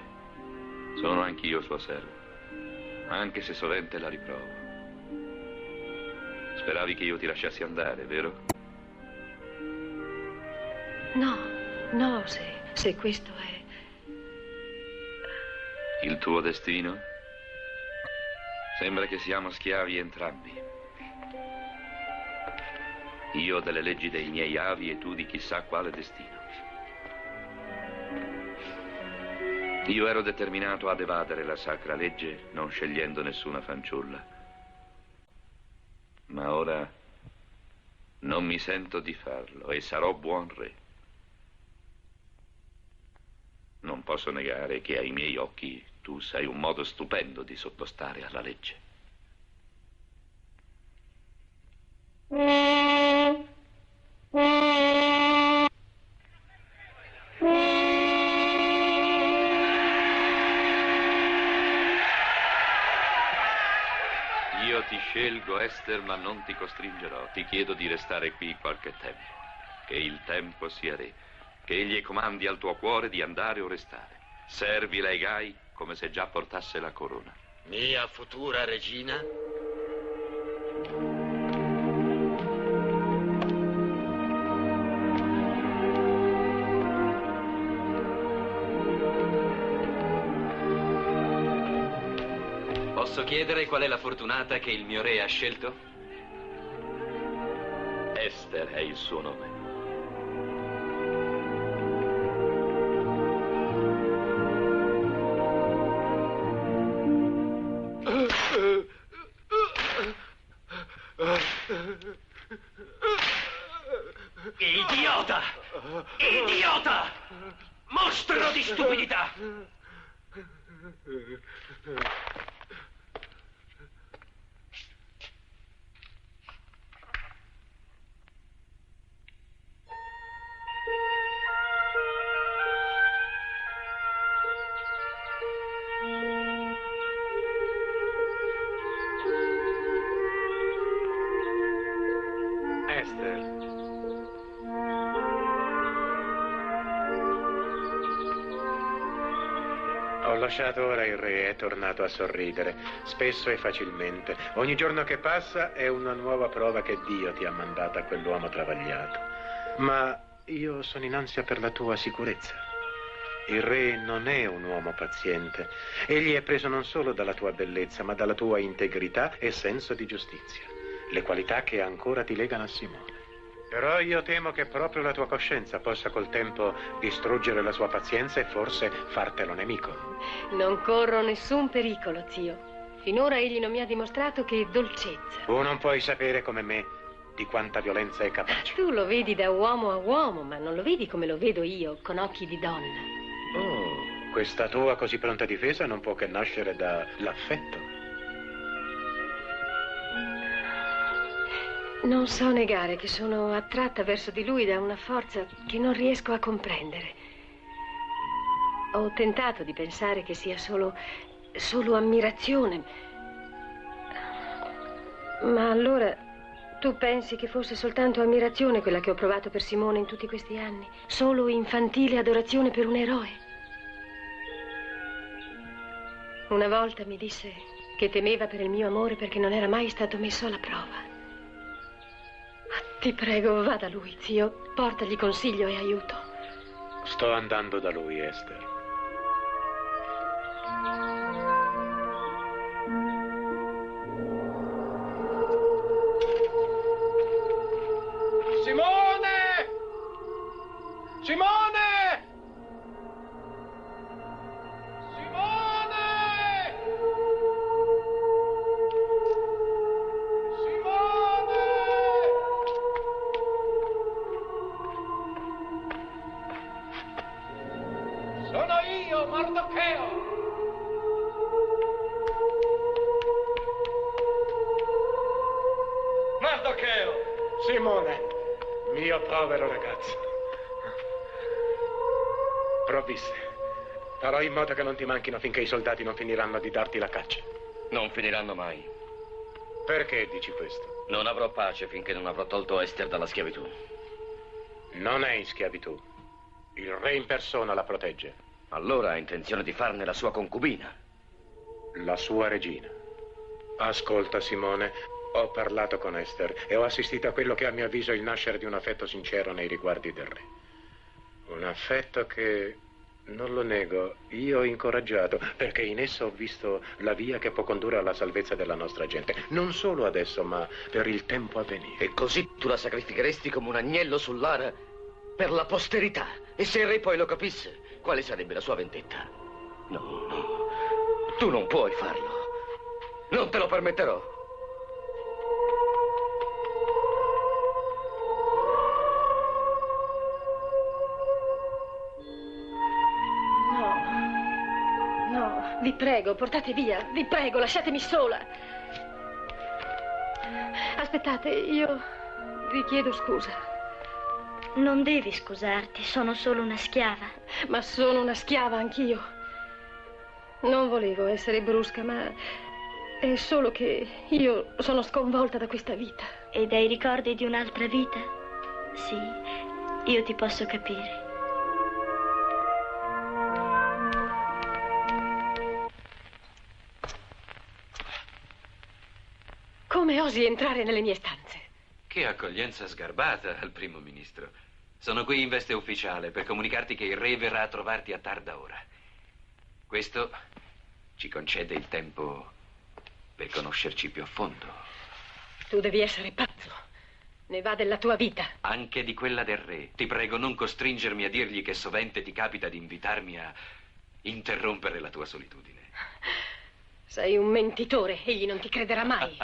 Sono anch'io suo servo, anche se sovente la riprovo. Speravi che io ti lasciassi andare, vero? No, se questo è... Il tuo destino? Sembra che siamo schiavi entrambi. Io delle leggi dei miei avi e tu di chissà quale destino. Io ero determinato ad evadere la sacra legge, non scegliendo nessuna fanciulla. Ma ora non mi sento di farlo e sarò buon re. Non posso negare che ai miei occhi tu sei un modo stupendo di sottostare alla legge. Io ti scelgo, Esther, ma non ti costringerò. Ti chiedo di restare qui qualche tempo. Che il tempo sia re. Che egli comandi al tuo cuore di andare o restare. Servila ai Gai come se già portasse la corona. Mia futura regina? Posso chiedere qual è la fortunata che il mio re ha scelto? Esther è il suo nome. Idiota! Idiota! Mostro di stupidità! Esther. Ho lasciato ora il re e è tornato a sorridere, spesso e facilmente. Ogni giorno che passa è una nuova prova che Dio ti ha mandato a quell'uomo travagliato. Ma io sono in ansia per la tua sicurezza. Il re non è un uomo paziente. Egli è preso non solo dalla tua bellezza, ma dalla tua integrità e senso di giustizia. Le qualità che ancora ti legano a Simone. Però io temo che proprio la tua coscienza possa col tempo distruggere la sua pazienza e forse fartelo nemico. Non corro nessun pericolo, zio. Finora egli non mi ha dimostrato che dolcezza. Tu non puoi sapere come me di quanta violenza è capace. Tu lo vedi da uomo a uomo, ma non lo vedi come lo vedo io, con occhi di donna. Oh, questa tua così pronta difesa non può che nascere dall'affetto. Non so negare che sono attratta verso di lui da una forza che non riesco a comprendere. Ho tentato di pensare che sia solo ammirazione. Ma allora tu pensi che fosse soltanto ammirazione quella che ho provato per Simone in tutti questi anni? Solo infantile adorazione per un eroe? Una volta mi disse che temeva per il mio amore perché non era mai stato messo alla prova. Ti prego, va da lui, zio. Portagli consiglio e aiuto. Sto andando da lui, Esther. Simone! Simone! Mardocheo! Mardocheo! Simone, mio povero ragazzo. Provviste. Farò in modo che non ti manchino finché i soldati non finiranno di darti la caccia. Non finiranno mai. Perché dici questo? Non avrò pace finché non avrò tolto Esther dalla schiavitù. Non è in schiavitù. Il re in persona la protegge. Allora ha intenzione di farne la sua concubina. La sua regina. Ascolta, Simone, ho parlato con Esther e ho assistito a quello che a mio avviso è il nascere di un affetto sincero nei riguardi del re. Un affetto che, non lo nego, io ho incoraggiato, perché in esso ho visto la via che può condurre alla salvezza della nostra gente. Non solo adesso, ma per il tempo a venire. E così tu la sacrificheresti come un agnello sull'ara per la posterità. E se il re poi lo capisse, quale sarebbe la sua vendetta? No, no. Tu non puoi farlo. Non te lo permetterò. No, vi prego, portate via. Vi prego, lasciatemi sola. Aspettate, io vi chiedo scusa. Non devi scusarti, sono solo una schiava. Ma sono una schiava anch'io. Non volevo essere brusca, ma è solo che io sono sconvolta da questa vita. E dai ricordi di un'altra vita? Sì, io ti posso capire. Come osi entrare nelle mie stanze? Che accoglienza sgarbata al primo ministro. Sono qui in veste ufficiale per comunicarti che il re verrà a trovarti a tarda ora. Questo ci concede il tempo per conoscerci più a fondo. Tu devi essere pazzo. Ne va della tua vita. Anche di quella del re. Ti prego, non costringermi a dirgli che sovente ti capita di invitarmi a interrompere la tua solitudine. Sei un mentitore, egli non ti crederà mai.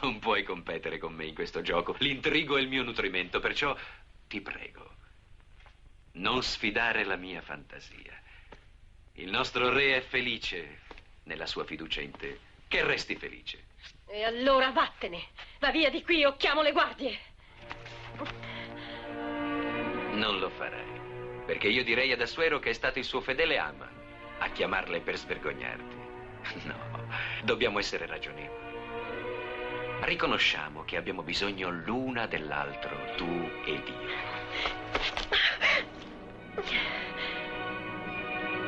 Non puoi competere con me in questo gioco. L'intrigo è il mio nutrimento, perciò ti prego, non sfidare la mia fantasia. Il nostro re è felice nella sua fiducia in te. Che resti felice. E allora vattene. Va via di qui o chiamo le guardie. Non lo farai, perché io direi ad Assuero che è stato il suo fedele Aman a chiamarle per svergognarti. No, dobbiamo essere ragionevoli. Riconosciamo che abbiamo bisogno l'una dell'altro, tu ed io.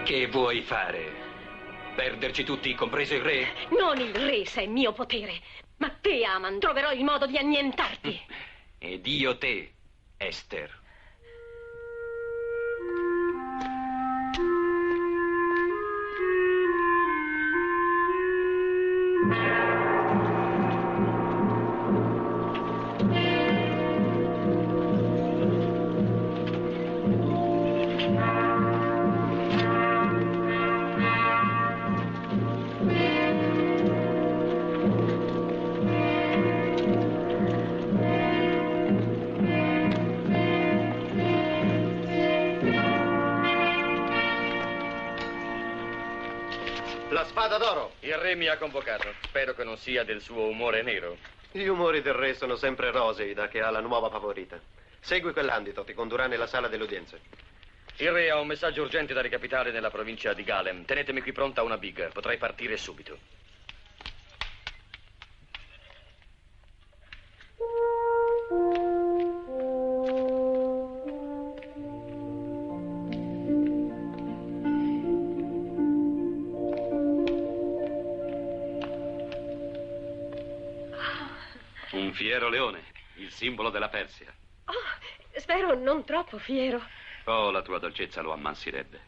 Che vuoi fare? Perderci tutti, compreso il re? Non il re, se è mio potere. Ma te, Aman, troverò il modo di annientarti. Ed io te, Esther. La spada d'oro. Il re mi ha convocato. Spero che non sia del suo umore nero. Gli umori del re sono sempre rosei da che ha la nuova favorita. Segui quell'andito, ti condurrà nella sala delle udienze. Il re ha un messaggio urgente da recapitare nella provincia di Galem. Tenetemi qui pronta una biga. Potrei partire subito. Un fiero leone, il simbolo della Persia. Oh, spero non troppo fiero. Oh, la tua dolcezza lo ammansirebbe.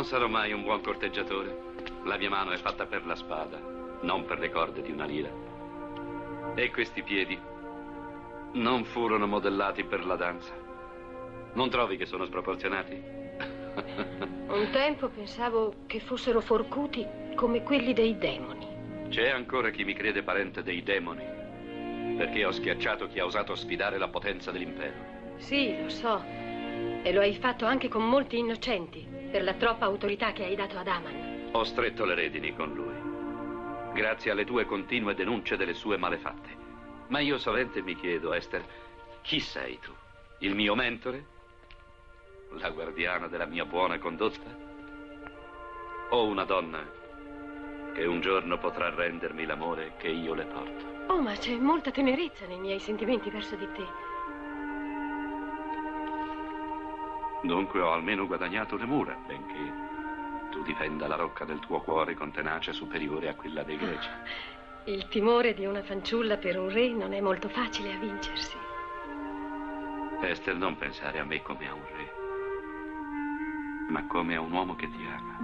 Non sarò mai un buon corteggiatore. La mia mano è fatta per la spada, non per le corde di una lira. E questi piedi non furono modellati per la danza. Non trovi che sono sproporzionati? Un tempo pensavo che fossero forcuti come quelli dei demoni. C'è ancora chi mi crede parente dei demoni, perché ho schiacciato chi ha osato sfidare la potenza dell'impero. Sì, lo so. E lo hai fatto anche con molti innocenti, per la troppa autorità che hai dato ad Aman. Ho stretto le redini con lui, grazie alle tue continue denunce delle sue malefatte. Ma io sovente mi chiedo, Esther, chi sei tu? Il mio mentore? La guardiana della mia buona condotta? O una donna che un giorno potrà rendermi l'amore che io le porto? Oh, ma c'è molta tenerezza nei miei sentimenti verso di te. Dunque ho almeno guadagnato le mura, benché tu difenda la rocca del tuo cuore con tenacia superiore a quella dei greci. Il timore di una fanciulla per un re non è molto facile a vincersi. Esther, non pensare a me come a un re, ma come a un uomo che ti ama.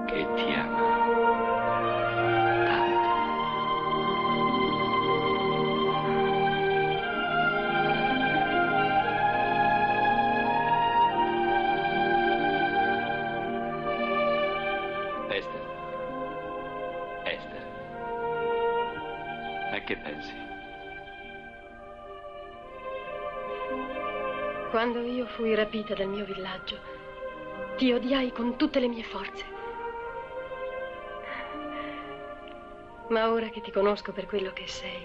Che ti ama. Che pensi? Quando io fui rapita dal mio villaggio, ti odiai con tutte le mie forze. Ma ora che ti conosco per quello che sei,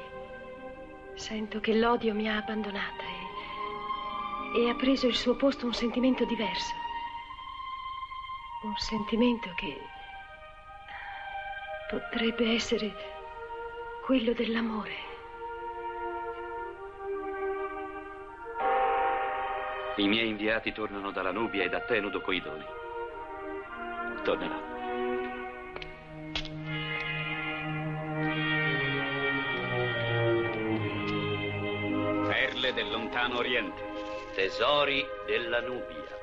sento che l'odio mi ha abbandonata e ha preso il suo posto un sentimento diverso. Un sentimento che potrebbe essere quello dell'amore. I miei inviati tornano dalla Nubia e da Tenudo coi doni. Tornerò. Perle del lontano Oriente. Tesori della Nubia.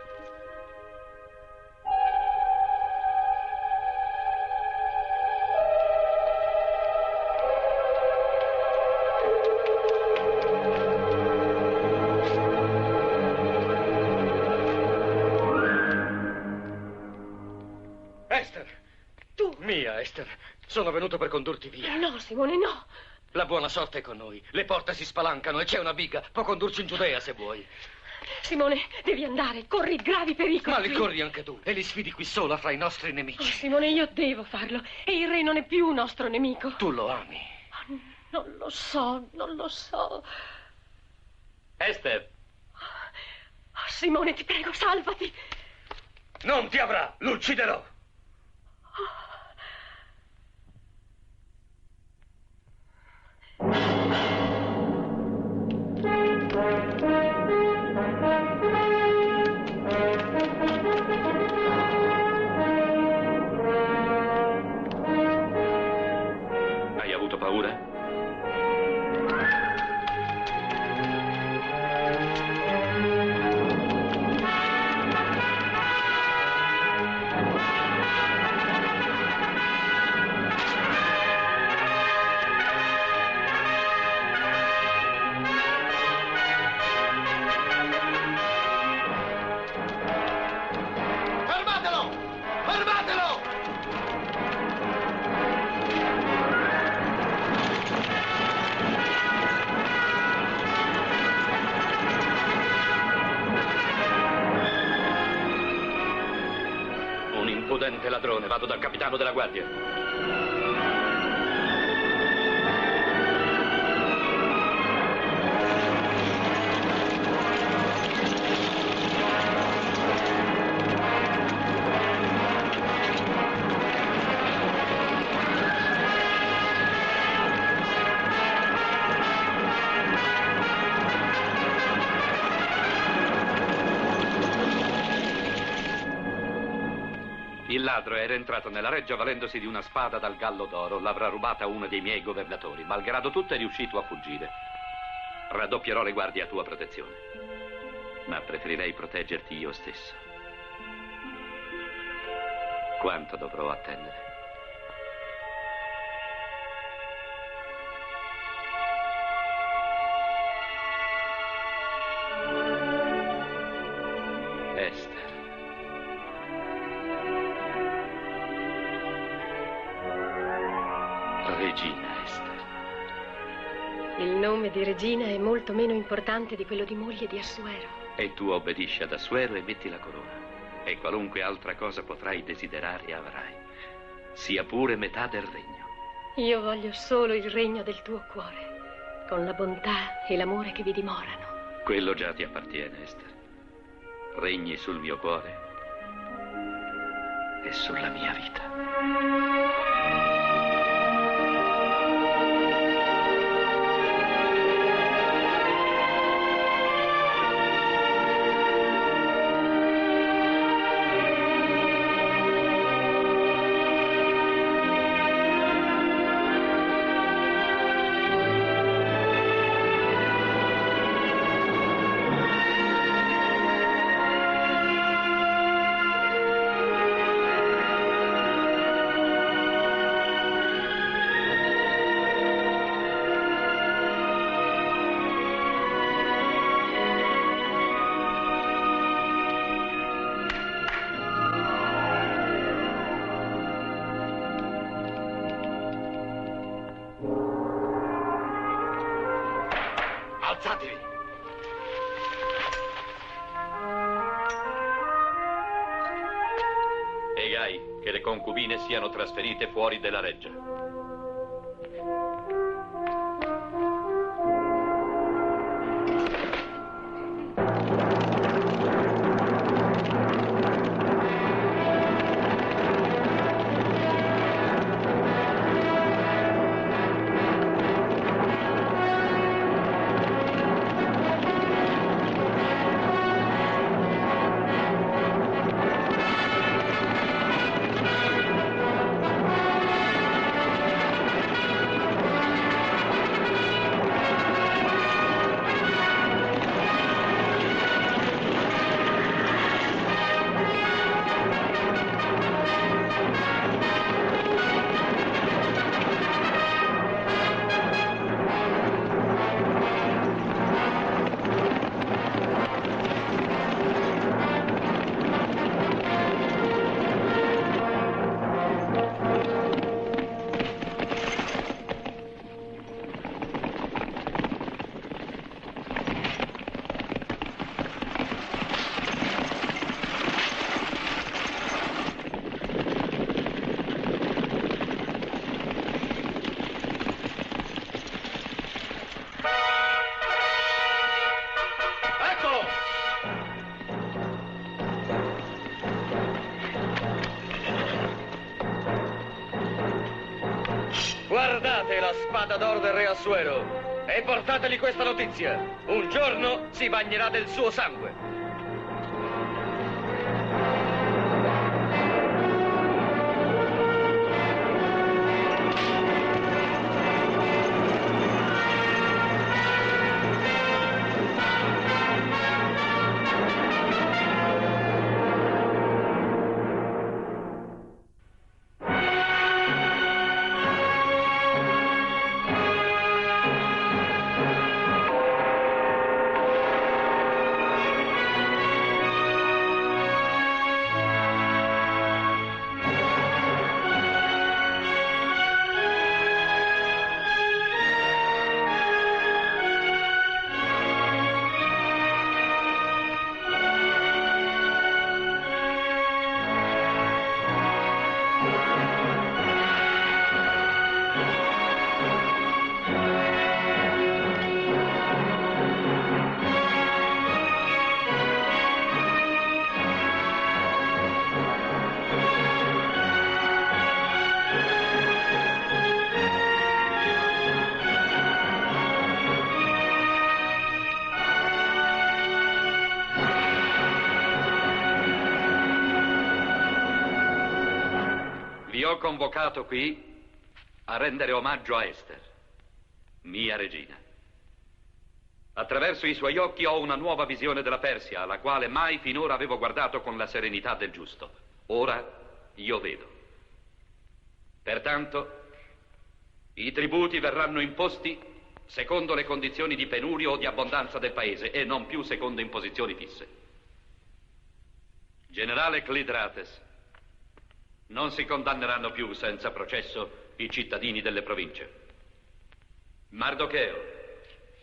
Esther, sono venuto per condurti via. No, Simone, no. La buona sorte è con noi. Le porte si spalancano e c'è una biga. Può condurci in Giudea se vuoi. Simone, devi andare. Corri gravi pericoli. Ma li corri anche tu. E li sfidi qui sola fra i nostri nemici. Oh, Simone, io devo farlo. E il re non è più un nostro nemico. Tu lo ami. Oh, non lo so, non lo so. Esther. Oh, Simone, ti prego, salvati. Non ti avrà. Lo ucciderò. Hai avuto paura? Ladrone, vado dal capitano della guardia. Il ladro era entrato nella reggia valendosi di una spada dal gallo d'oro. L'avrà rubata a uno dei miei governatori. Malgrado tutto è riuscito a fuggire. Raddoppierò le guardie a tua protezione. Ma preferirei proteggerti io stesso. Quanto dovrò attendere? Esther. Regina Esther. Il nome di Regina è molto meno importante di quello di moglie di Assuero. E tu obbedisci ad Assuero e metti la corona. E qualunque altra cosa potrai desiderare avrai, sia pure metà del regno. Io voglio solo il regno del tuo cuore, con la bontà e l'amore che vi dimorano. Quello già ti appartiene, Esther. Regni sul mio cuore e sulla mia vita. Alzatevi! Egai, che le concubine siano trasferite fuori della reggia. Guardate la spada d'oro del re Assuero e portateli questa notizia. Un giorno si bagnerà del suo sangue. Vi ho convocato qui a rendere omaggio a Esther, mia regina. Attraverso i suoi occhi ho una nuova visione della Persia, alla quale mai finora avevo guardato con la serenità del giusto. Ora io vedo. Pertanto, i tributi verranno imposti secondo le condizioni di penurio o di abbondanza del paese e non più secondo imposizioni fisse. Generale Clidrates, non si condanneranno più senza processo i cittadini delle province. Mardocheo,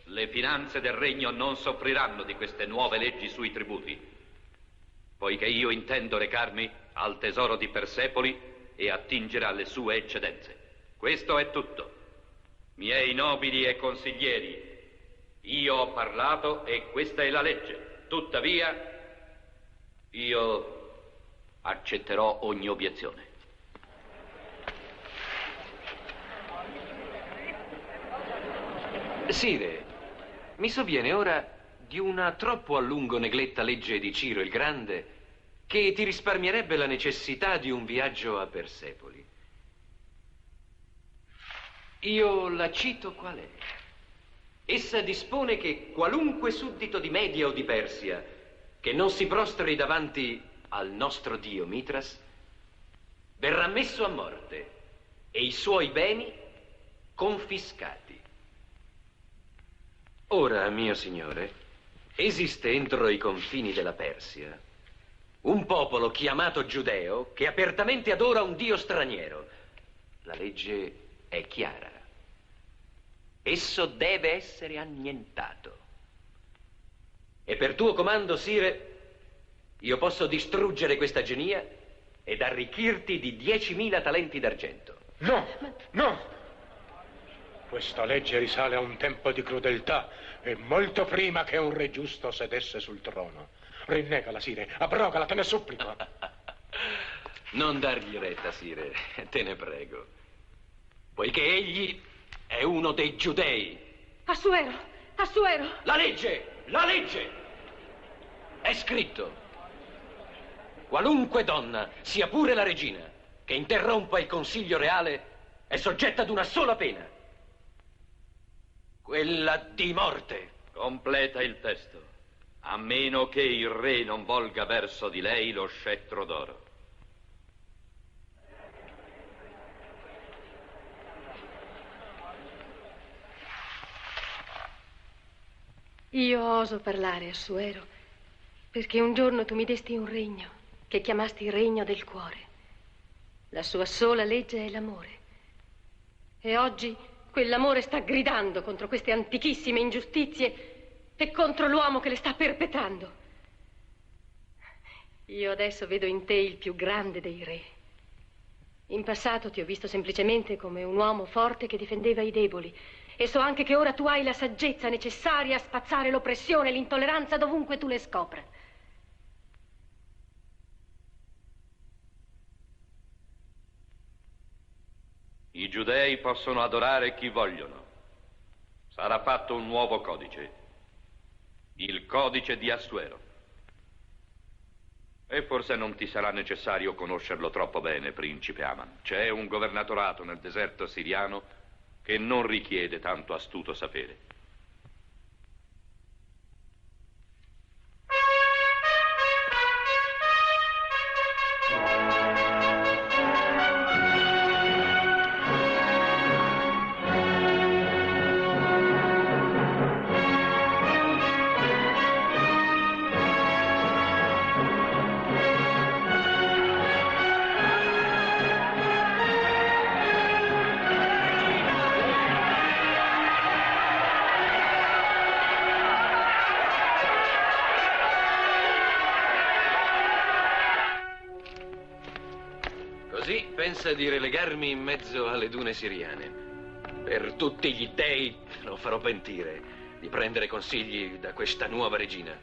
le finanze del regno non soffriranno di queste nuove leggi sui tributi, poiché io intendo recarmi al tesoro di Persepoli e attingere alle sue eccedenze. Questo è tutto. Miei nobili e consiglieri, io ho parlato e questa è la legge. Tuttavia, io accetterò ogni obiezione. Sire, mi sovviene ora di una troppo a lungo negletta legge di Ciro il Grande che ti risparmierebbe la necessità di un viaggio a Persepoli. Io la cito qual è. Essa dispone che qualunque suddito di Media o di Persia che non si prostri davanti al nostro dio Mitras verrà messo a morte e i suoi beni confiscati. Ora, mio signore, esiste entro i confini della Persia un popolo chiamato giudeo che apertamente adora un dio straniero. La legge è chiara. Esso deve essere annientato. E per tuo comando, sire, io posso distruggere questa genia ed arricchirti di 10.000 talenti d'argento. No, no! Questa legge risale a un tempo di crudeltà e molto prima che un re giusto sedesse sul trono. Rinnegala, sire, abrogala, te ne supplico. Non dargli retta, sire, te ne prego. Poiché egli è uno dei giudei. Assuero, Assuero! La legge! La legge! È scritto. Qualunque donna, sia pure la regina, che interrompa il consiglio reale, è soggetta ad una sola pena. Quella di morte. Completa il testo. A meno che il re non volga verso di lei lo scettro d'oro. Io oso parlare, Assuero, perché un giorno tu mi desti un regno che chiamasti regno del cuore. La sua sola legge è l'amore. E oggi quell'amore sta gridando contro queste antichissime ingiustizie e contro l'uomo che le sta perpetrando. Io adesso vedo in te il più grande dei re. In passato ti ho visto semplicemente come un uomo forte che difendeva i deboli. E so anche che ora tu hai la saggezza necessaria a spazzare l'oppressione e l'intolleranza dovunque tu le scopra. I giudei possono adorare chi vogliono. Sarà fatto un nuovo codice. Il codice di Assuero. E forse non ti sarà necessario conoscerlo troppo bene, principe Aman. C'è un governatorato nel deserto siriano che non richiede tanto astuto sapere. Così pensa di relegarmi in mezzo alle dune siriane. Per tutti gli dei lo farò pentire di prendere consigli da questa nuova regina.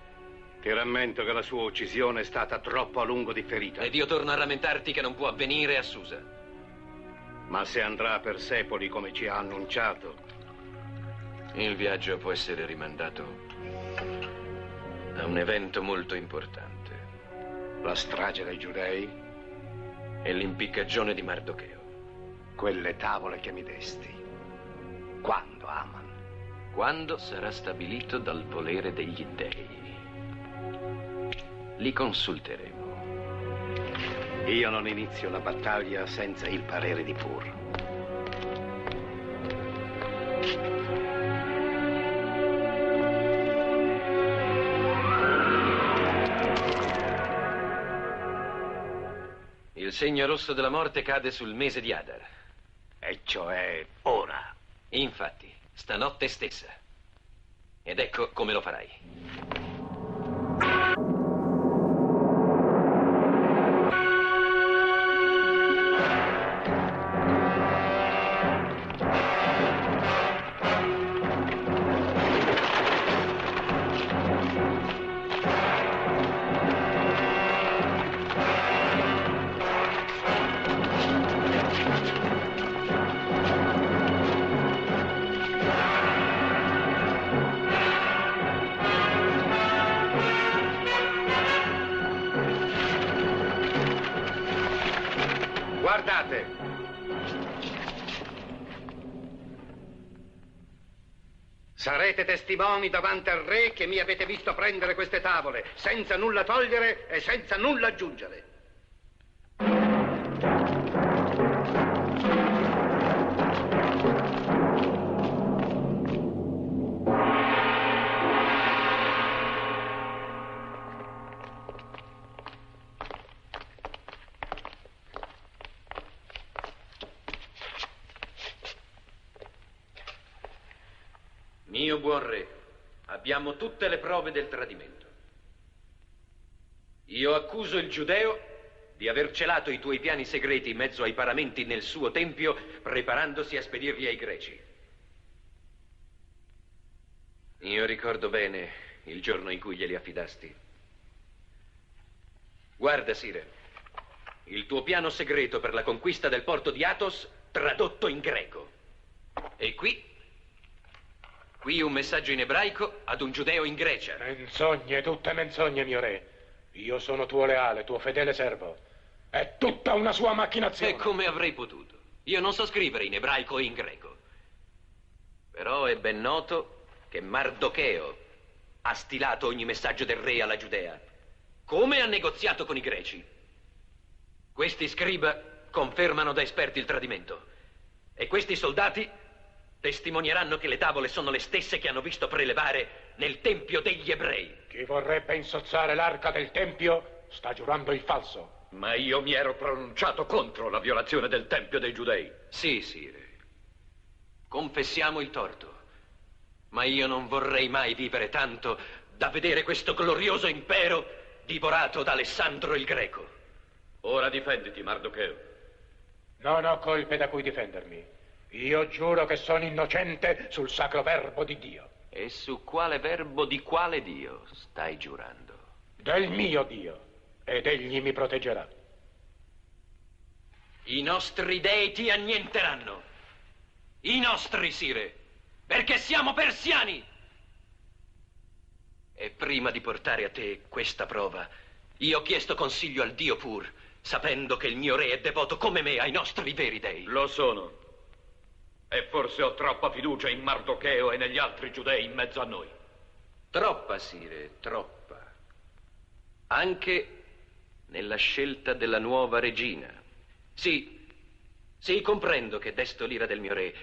Ti rammento che la sua uccisione è stata troppo a lungo differita. Ed io torno a rammentarti che non può avvenire a Susa. Ma se andrà a Persepoli come ci ha annunciato, il viaggio può essere rimandato a un evento molto importante. La strage dei giudei? E l'impiccagione di Mardocheo. Quelle tavole che mi desti. Quando, Aman? Quando sarà stabilito dal volere degli dei. Li consulteremo. Io non inizio la battaglia senza il parere di Pur. Il segno rosso della morte cade sul mese di Adar. E cioè ora. Infatti, stanotte stessa. Ed ecco come lo farai. Guardate! Sarete testimoni davanti al re che mi avete visto prendere queste tavole, senza nulla togliere e senza nulla aggiungere. Mio buon re, abbiamo tutte le prove del tradimento. Io accuso il giudeo di aver celato i tuoi piani segreti in mezzo ai paramenti nel suo tempio, preparandosi a spedirli ai greci. Io ricordo bene il giorno in cui glieli affidasti. Guarda, Sire, il tuo piano segreto per la conquista del porto di Athos tradotto in greco. E qui un messaggio in ebraico ad un giudeo in Grecia. Menzogne, tutte menzogne, mio re. Io sono tuo leale, tuo fedele servo. È tutta una sua macchinazione. E come avrei potuto? Io non so scrivere in ebraico e in greco. Però è ben noto che Mardocheo ha stilato ogni messaggio del re alla Giudea, come ha negoziato con i greci. Questi scriba confermano da esperti il tradimento. E questi soldati testimonieranno che le tavole sono le stesse che hanno visto prelevare nel tempio degli ebrei. Chi vorrebbe insozzare l'arca del tempio sta giurando il falso. Ma io mi ero pronunciato contro la violazione del tempio dei giudei. Sì, Sire. Confessiamo il torto. Ma io non vorrei mai vivere tanto da vedere questo glorioso impero divorato da Alessandro il Greco. Ora difenditi, Mardocheo. Non ho colpe da cui difendermi. Io giuro che sono innocente sul sacro verbo di Dio. E su quale verbo di quale Dio stai giurando? Del mio Dio. Ed egli mi proteggerà. I nostri dei ti annienteranno. I nostri, Sire. Perché siamo persiani. E prima di portare a te questa prova, io ho chiesto consiglio al Dio Pur, sapendo che il mio re è devoto come me ai nostri veri dei. Lo sono. E forse ho troppa fiducia in Mardocheo e negli altri giudei in mezzo a noi. Troppa, Sire, troppa. Anche nella scelta della nuova regina. Sì, comprendo che desto l'ira del mio re,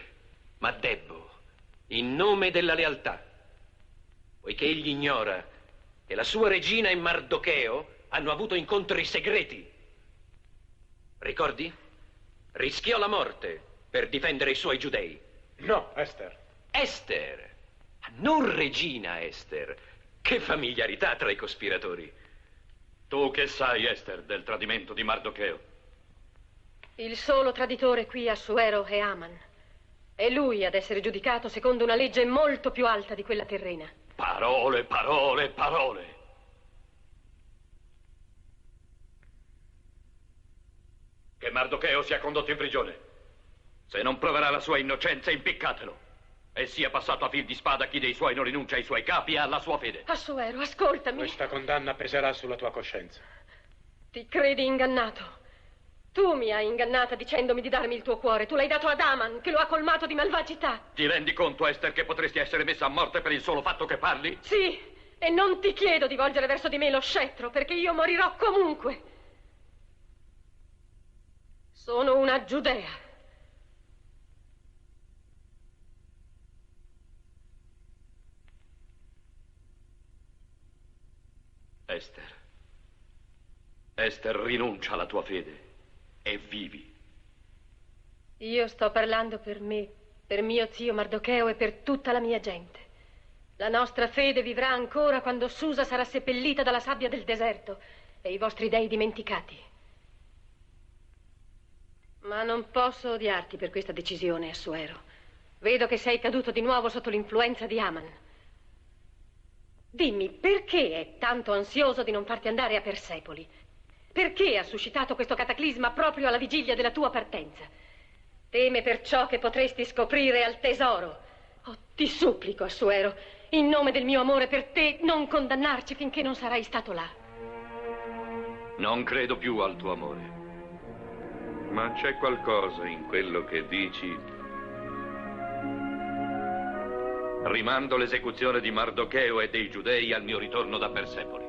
ma debbo, in nome della lealtà, poiché egli ignora che la sua regina e Mardocheo hanno avuto incontri segreti. Ricordi? Rischiò la morte per difendere i suoi giudei. No, Esther. Esther? Non regina Esther. Che familiarità tra i cospiratori. Tu che sai, Esther, del tradimento di Mardocheo? Il solo traditore qui a Assuero è Aman. È lui ad essere giudicato secondo una legge molto più alta di quella terrena. Parole, parole, parole. Che Mardocheo sia condotto in prigione. Se non proverà la sua innocenza, impiccatelo. E sia passato a fil di spada chi dei suoi non rinuncia ai suoi capi e alla sua fede. Assuero, ascoltami. Questa condanna peserà sulla tua coscienza. Ti credi ingannato. Tu mi hai ingannata dicendomi di darmi il tuo cuore. Tu l'hai dato ad Aman, che lo ha colmato di malvagità. Ti rendi conto, Esther, che potresti essere messa a morte per il solo fatto che parli? Sì, e non ti chiedo di volgere verso di me lo scettro, perché io morirò comunque. Sono una giudea. Ester. Ester, rinuncia alla tua fede e vivi. Io sto parlando per me, per mio zio Mardocheo e per tutta la mia gente. La nostra fede vivrà ancora quando Susa sarà seppellita dalla sabbia del deserto e i vostri dei dimenticati. Ma non posso odiarti per questa decisione, Assuero. Vedo che sei caduto di nuovo sotto l'influenza di Aman. Dimmi, perché è tanto ansioso di non farti andare a Persepoli? Perché ha suscitato questo cataclisma proprio alla vigilia della tua partenza? Teme perciò che potresti scoprire al tesoro. Oh, ti supplico, Assuero, in nome del mio amore per te, non condannarci finché non sarai stato là. Non credo più al tuo amore. Ma c'è qualcosa in quello che dici. Rimando l'esecuzione di Mardocheo e dei giudei al mio ritorno da Persepoli.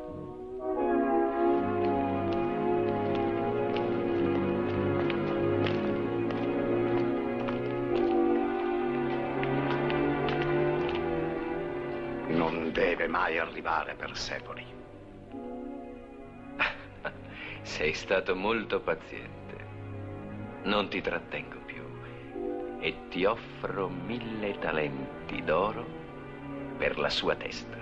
Non deve mai arrivare a Persepoli. Sei stato molto paziente. Non ti trattengo più e ti offro 1000 talenti d'oro per la sua testa.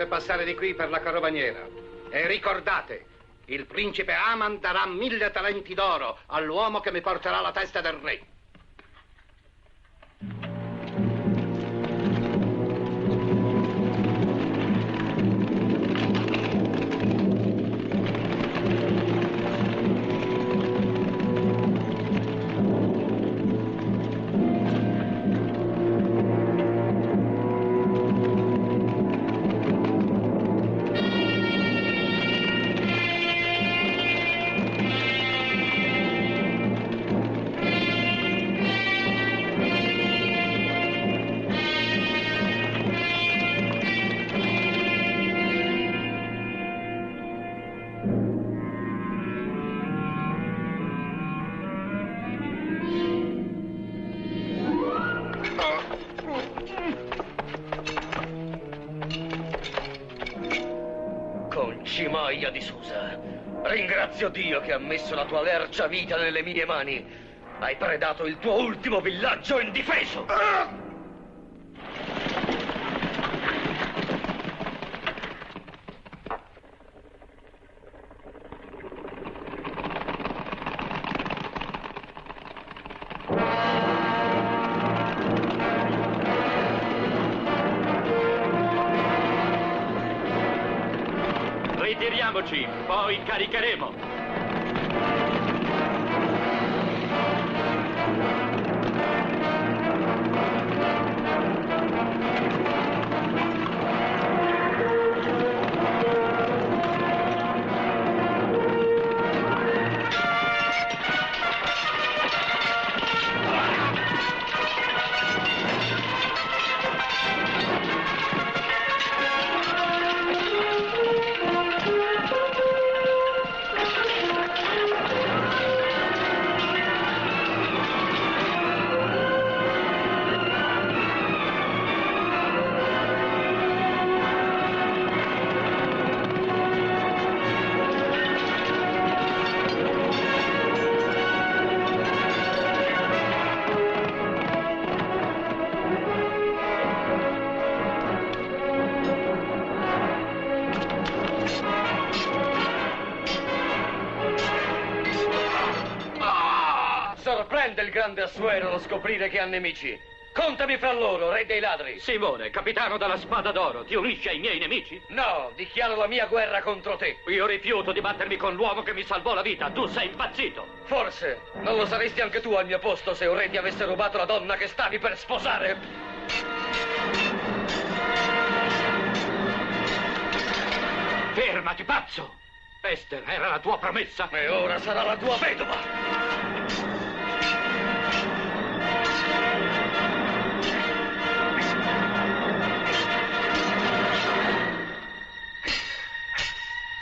Passare di qui per la carovaniera. E ricordate, il principe Aman darà 1000 talenti d'oro all'uomo che mi porterà la testa del re. Concimaia di Susa, ringrazio Dio che ha messo la tua lercia vita nelle mie mani. Hai predato il tuo ultimo villaggio indifeso. Ritiriamoci, poi caricheremo. il grande Assuero lo scoprire che ha nemici. Contami fra loro, re dei ladri. Simone, capitano della Spada d'Oro, ti unisci ai miei nemici? No, dichiaro la mia guerra contro te. Io rifiuto di battermi con l'uomo che mi salvò la vita. Tu sei impazzito. Forse non lo saresti anche tu al mio posto se un re ti avesse rubato la donna che stavi per sposare. Fermati, pazzo! Esther era la tua promessa. E ora sarà la tua vedova.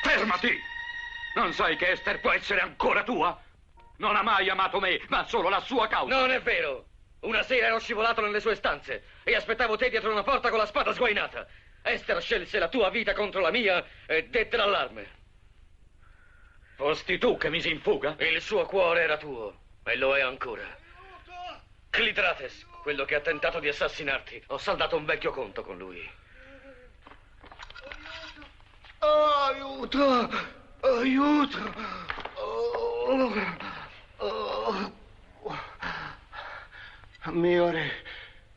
Fermati! Non sai che Esther può essere ancora tua? Non ha mai amato me, ma solo la sua causa. Non è vero! Una sera ero scivolato nelle sue stanze e aspettavo te dietro una porta con la spada sguainata. Esther scelse la tua vita contro la mia e dette l'allarme. Fosti tu che misi in fuga? Il suo cuore era tuo e lo è ancora. Clitrates, quello che ha tentato di assassinarti. Ho saldato un vecchio conto con lui. Aiuto! Aiuto! Mio re,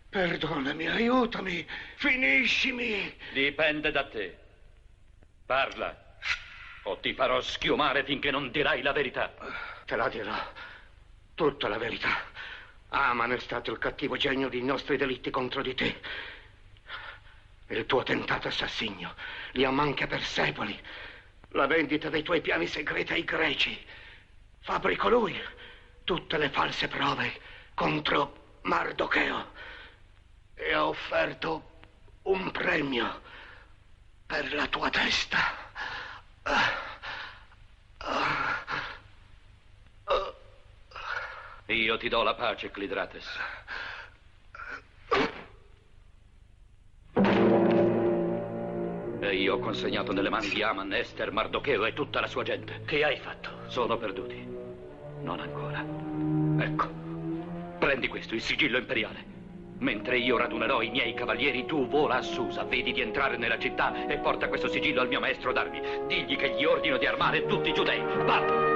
perdonami, aiutami, finiscimi! Dipende da te. Parla, o ti farò schiumare finché non dirai la verità. Te la dirò, tutta la verità. Aman è stato il cattivo genio dei nostri delitti contro di te. Il tuo tentato assassinio li ammanca per secoli. La vendita dei tuoi piani segreti ai greci. Fabbricò lui tutte le false prove contro Mardocheo e ha offerto un premio per la tua testa. Io ti do la pace, Clitrates. E io ho consegnato nelle mani di Aman, Esther, Mardocheo e tutta la sua gente. Che hai fatto? Sono perduti. Non ancora. Ecco, prendi questo, il sigillo imperiale. Mentre io radunerò i miei cavalieri, tu vola a Susa, vedi di entrare nella città e porta questo sigillo al mio maestro d'armi. Digli che gli ordino di armare tutti i giudei. Va!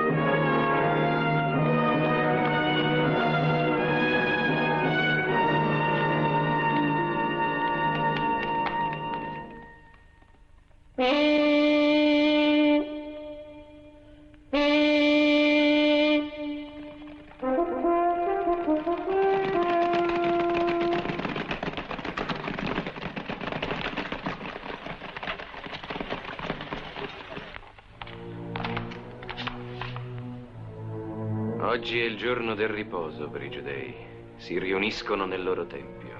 Oggi è il giorno del riposo per i giudei. Si riuniscono nel loro tempio.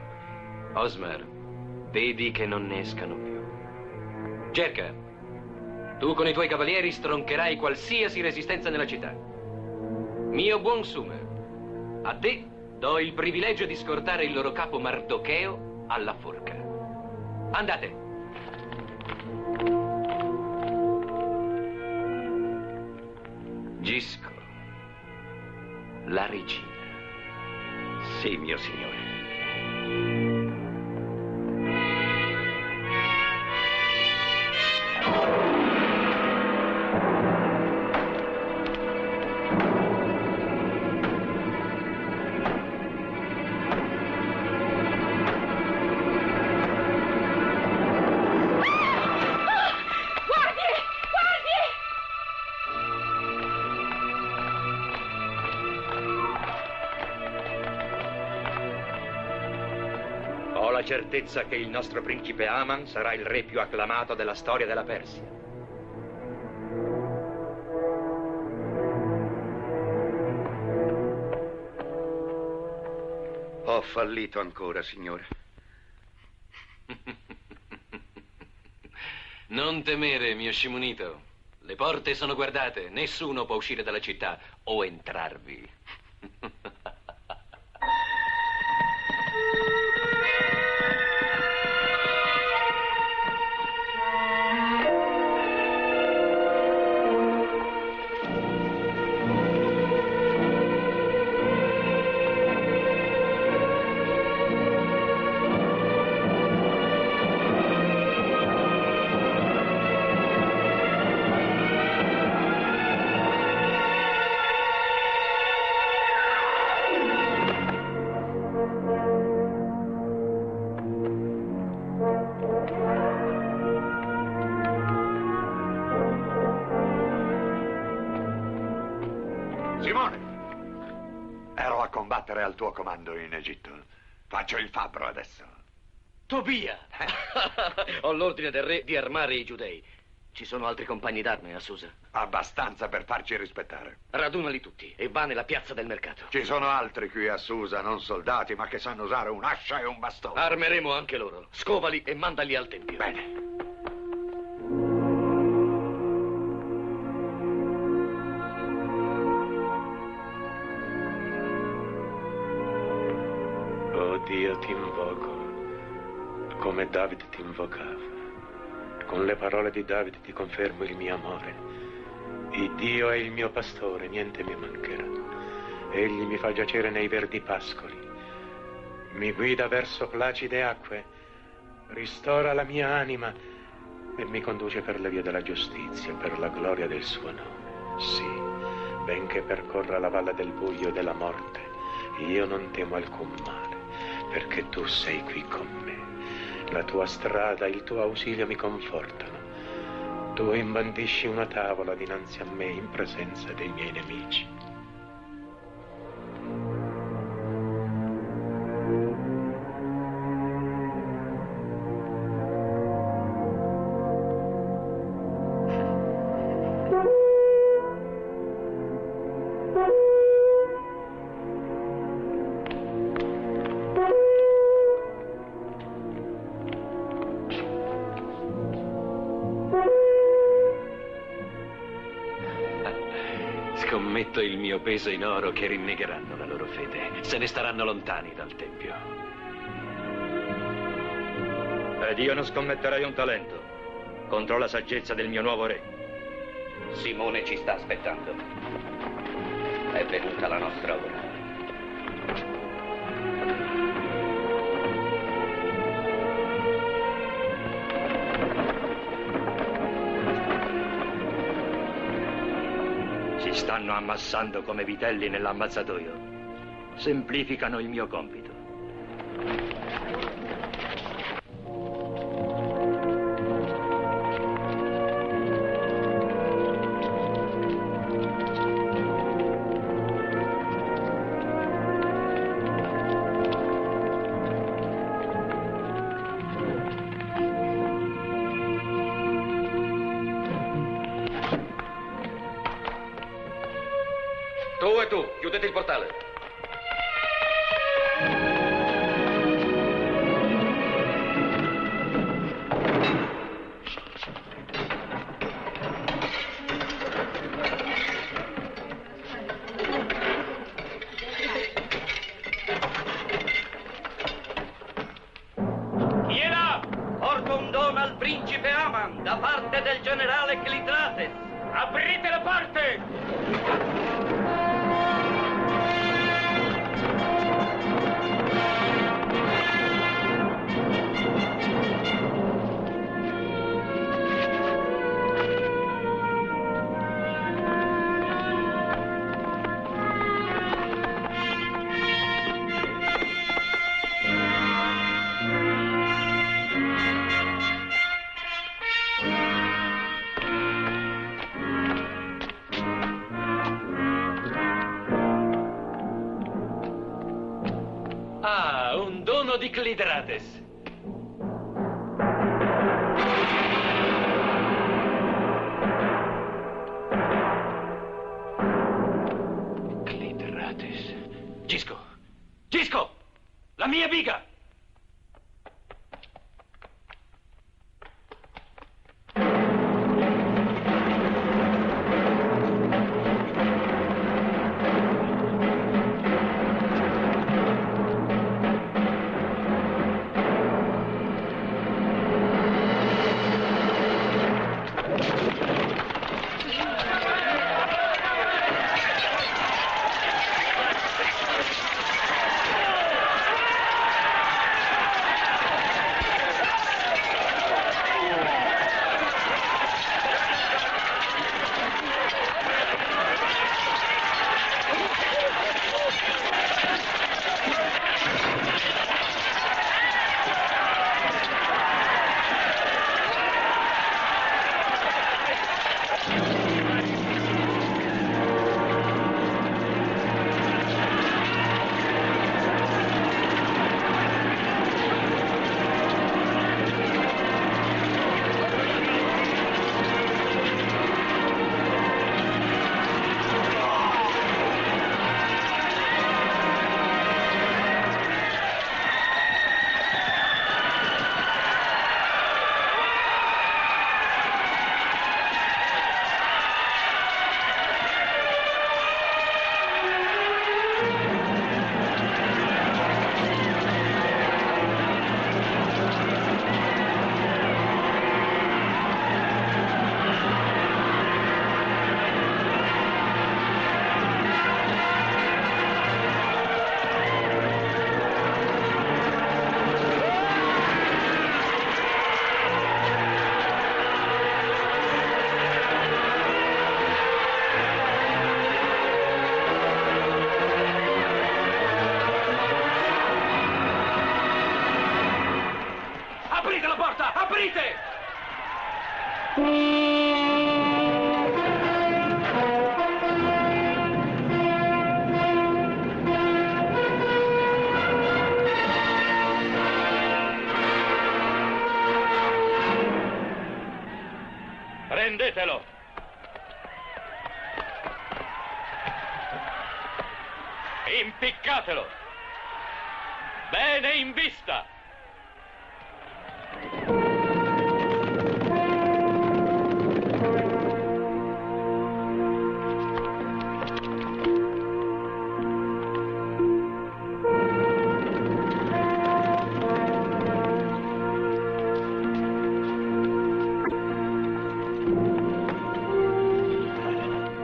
Osmar, vedi che non ne escano più. Cerca, tu con i tuoi cavalieri stroncherai qualsiasi resistenza nella città. Mio buon Sumer, a te do il privilegio di scortare il loro capo Mardocheo alla forca. Andate. Gisco, la regina. Sì, mio signore. Certezza che il nostro principe Aman sarà il re più acclamato della storia della Persia. Ho fallito ancora, signore. Non temere, mio scimunito. Le porte sono guardate, nessuno può uscire dalla città o entrarvi. combattere al tuo comando in Egitto. Faccio il fabbro adesso. Tobia! Ho l'ordine del re di armare i giudei. Ci sono altri compagni d'arme a Susa? Abbastanza per farci rispettare. Radunali tutti e va nella piazza del mercato. Ci sono altri qui a Susa, non soldati, ma che sanno usare un'ascia e un bastone. Armeremo anche loro. Scovali e mandali al tempio. Bene. Oh Dio, ti invoco, come Davide ti invocava. Con le parole di Davide ti confermo il mio amore. Il Dio è il mio pastore, niente mi mancherà. Egli mi fa giacere nei verdi pascoli. Mi guida verso placide acque. Ristora la mia anima e mi conduce per le vie della giustizia, per la gloria del suo nome. Sì, benché percorra la valle del buio e della morte, io non temo alcun male, perché tu sei qui con me. La tua strada e il tuo ausilio mi confortano. Tu imbandisci una tavola dinanzi a me in presenza dei miei nemici. Scommetto il mio peso in oro che rinnegheranno la loro fede. Se ne staranno lontani dal tempio. Ed io non scommetterei un talento contro la saggezza del mio nuovo re. Simone ci sta aspettando. È venuta la nostra ora. Si stanno ammassando come vitelli nell'ammazzatoio. Semplificano il mio compito. Tu, chiudete il portale. Chi è là? Porto un dono al principe Aman da parte del generale Clitrates. Aprite le porte! Ah, un dono di Clitrates. Clitrates. Gisco! Gisco! La mia biga! Aprite! Prendetelo! Impiccatelo! Bene in vista!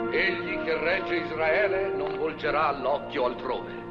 Egli che regge Israele non volgerà l'occhio altrove.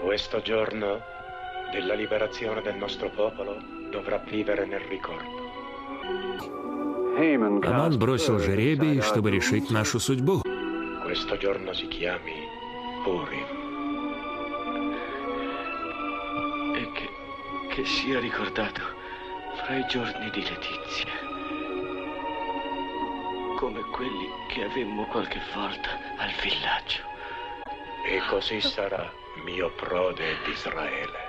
Questo giorno della liberazione del nostro popolo dovrà vivere nel ricordo. Аман бросил жеребий, чтобы решить нашу судьбу. Questo giorno si chiami Purim. E che sia ricordato fra i giorni di Letizia, come quelli che avemmo qualche volta al villaggio. E così sarà, mio prode d'Israele.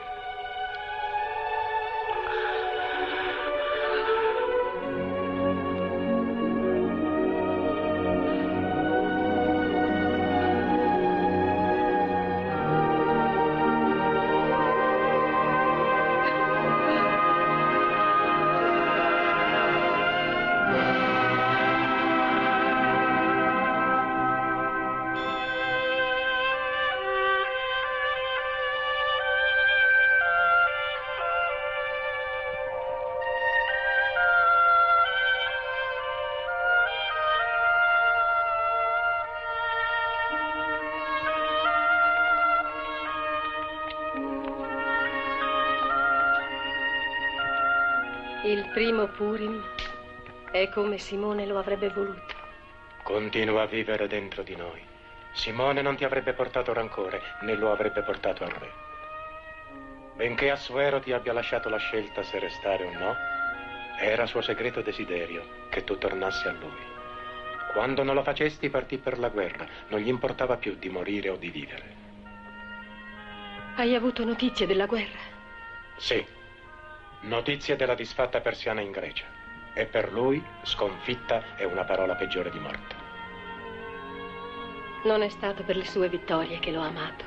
Il primo Purim è come Simone lo avrebbe voluto. Continua a vivere dentro di noi. Simone non ti avrebbe portato rancore, né lo avrebbe portato al re. Benché Assuero ti abbia lasciato la scelta se restare o no, era suo segreto desiderio che tu tornassi a lui. Quando non lo facesti partì per la guerra, non gli importava più di morire o di vivere. Hai avuto notizie della guerra? Sì. Notizie della disfatta persiana in Grecia. E per lui sconfitta è una parola peggiore di morte. Non è stato per le sue vittorie che l'ho amato.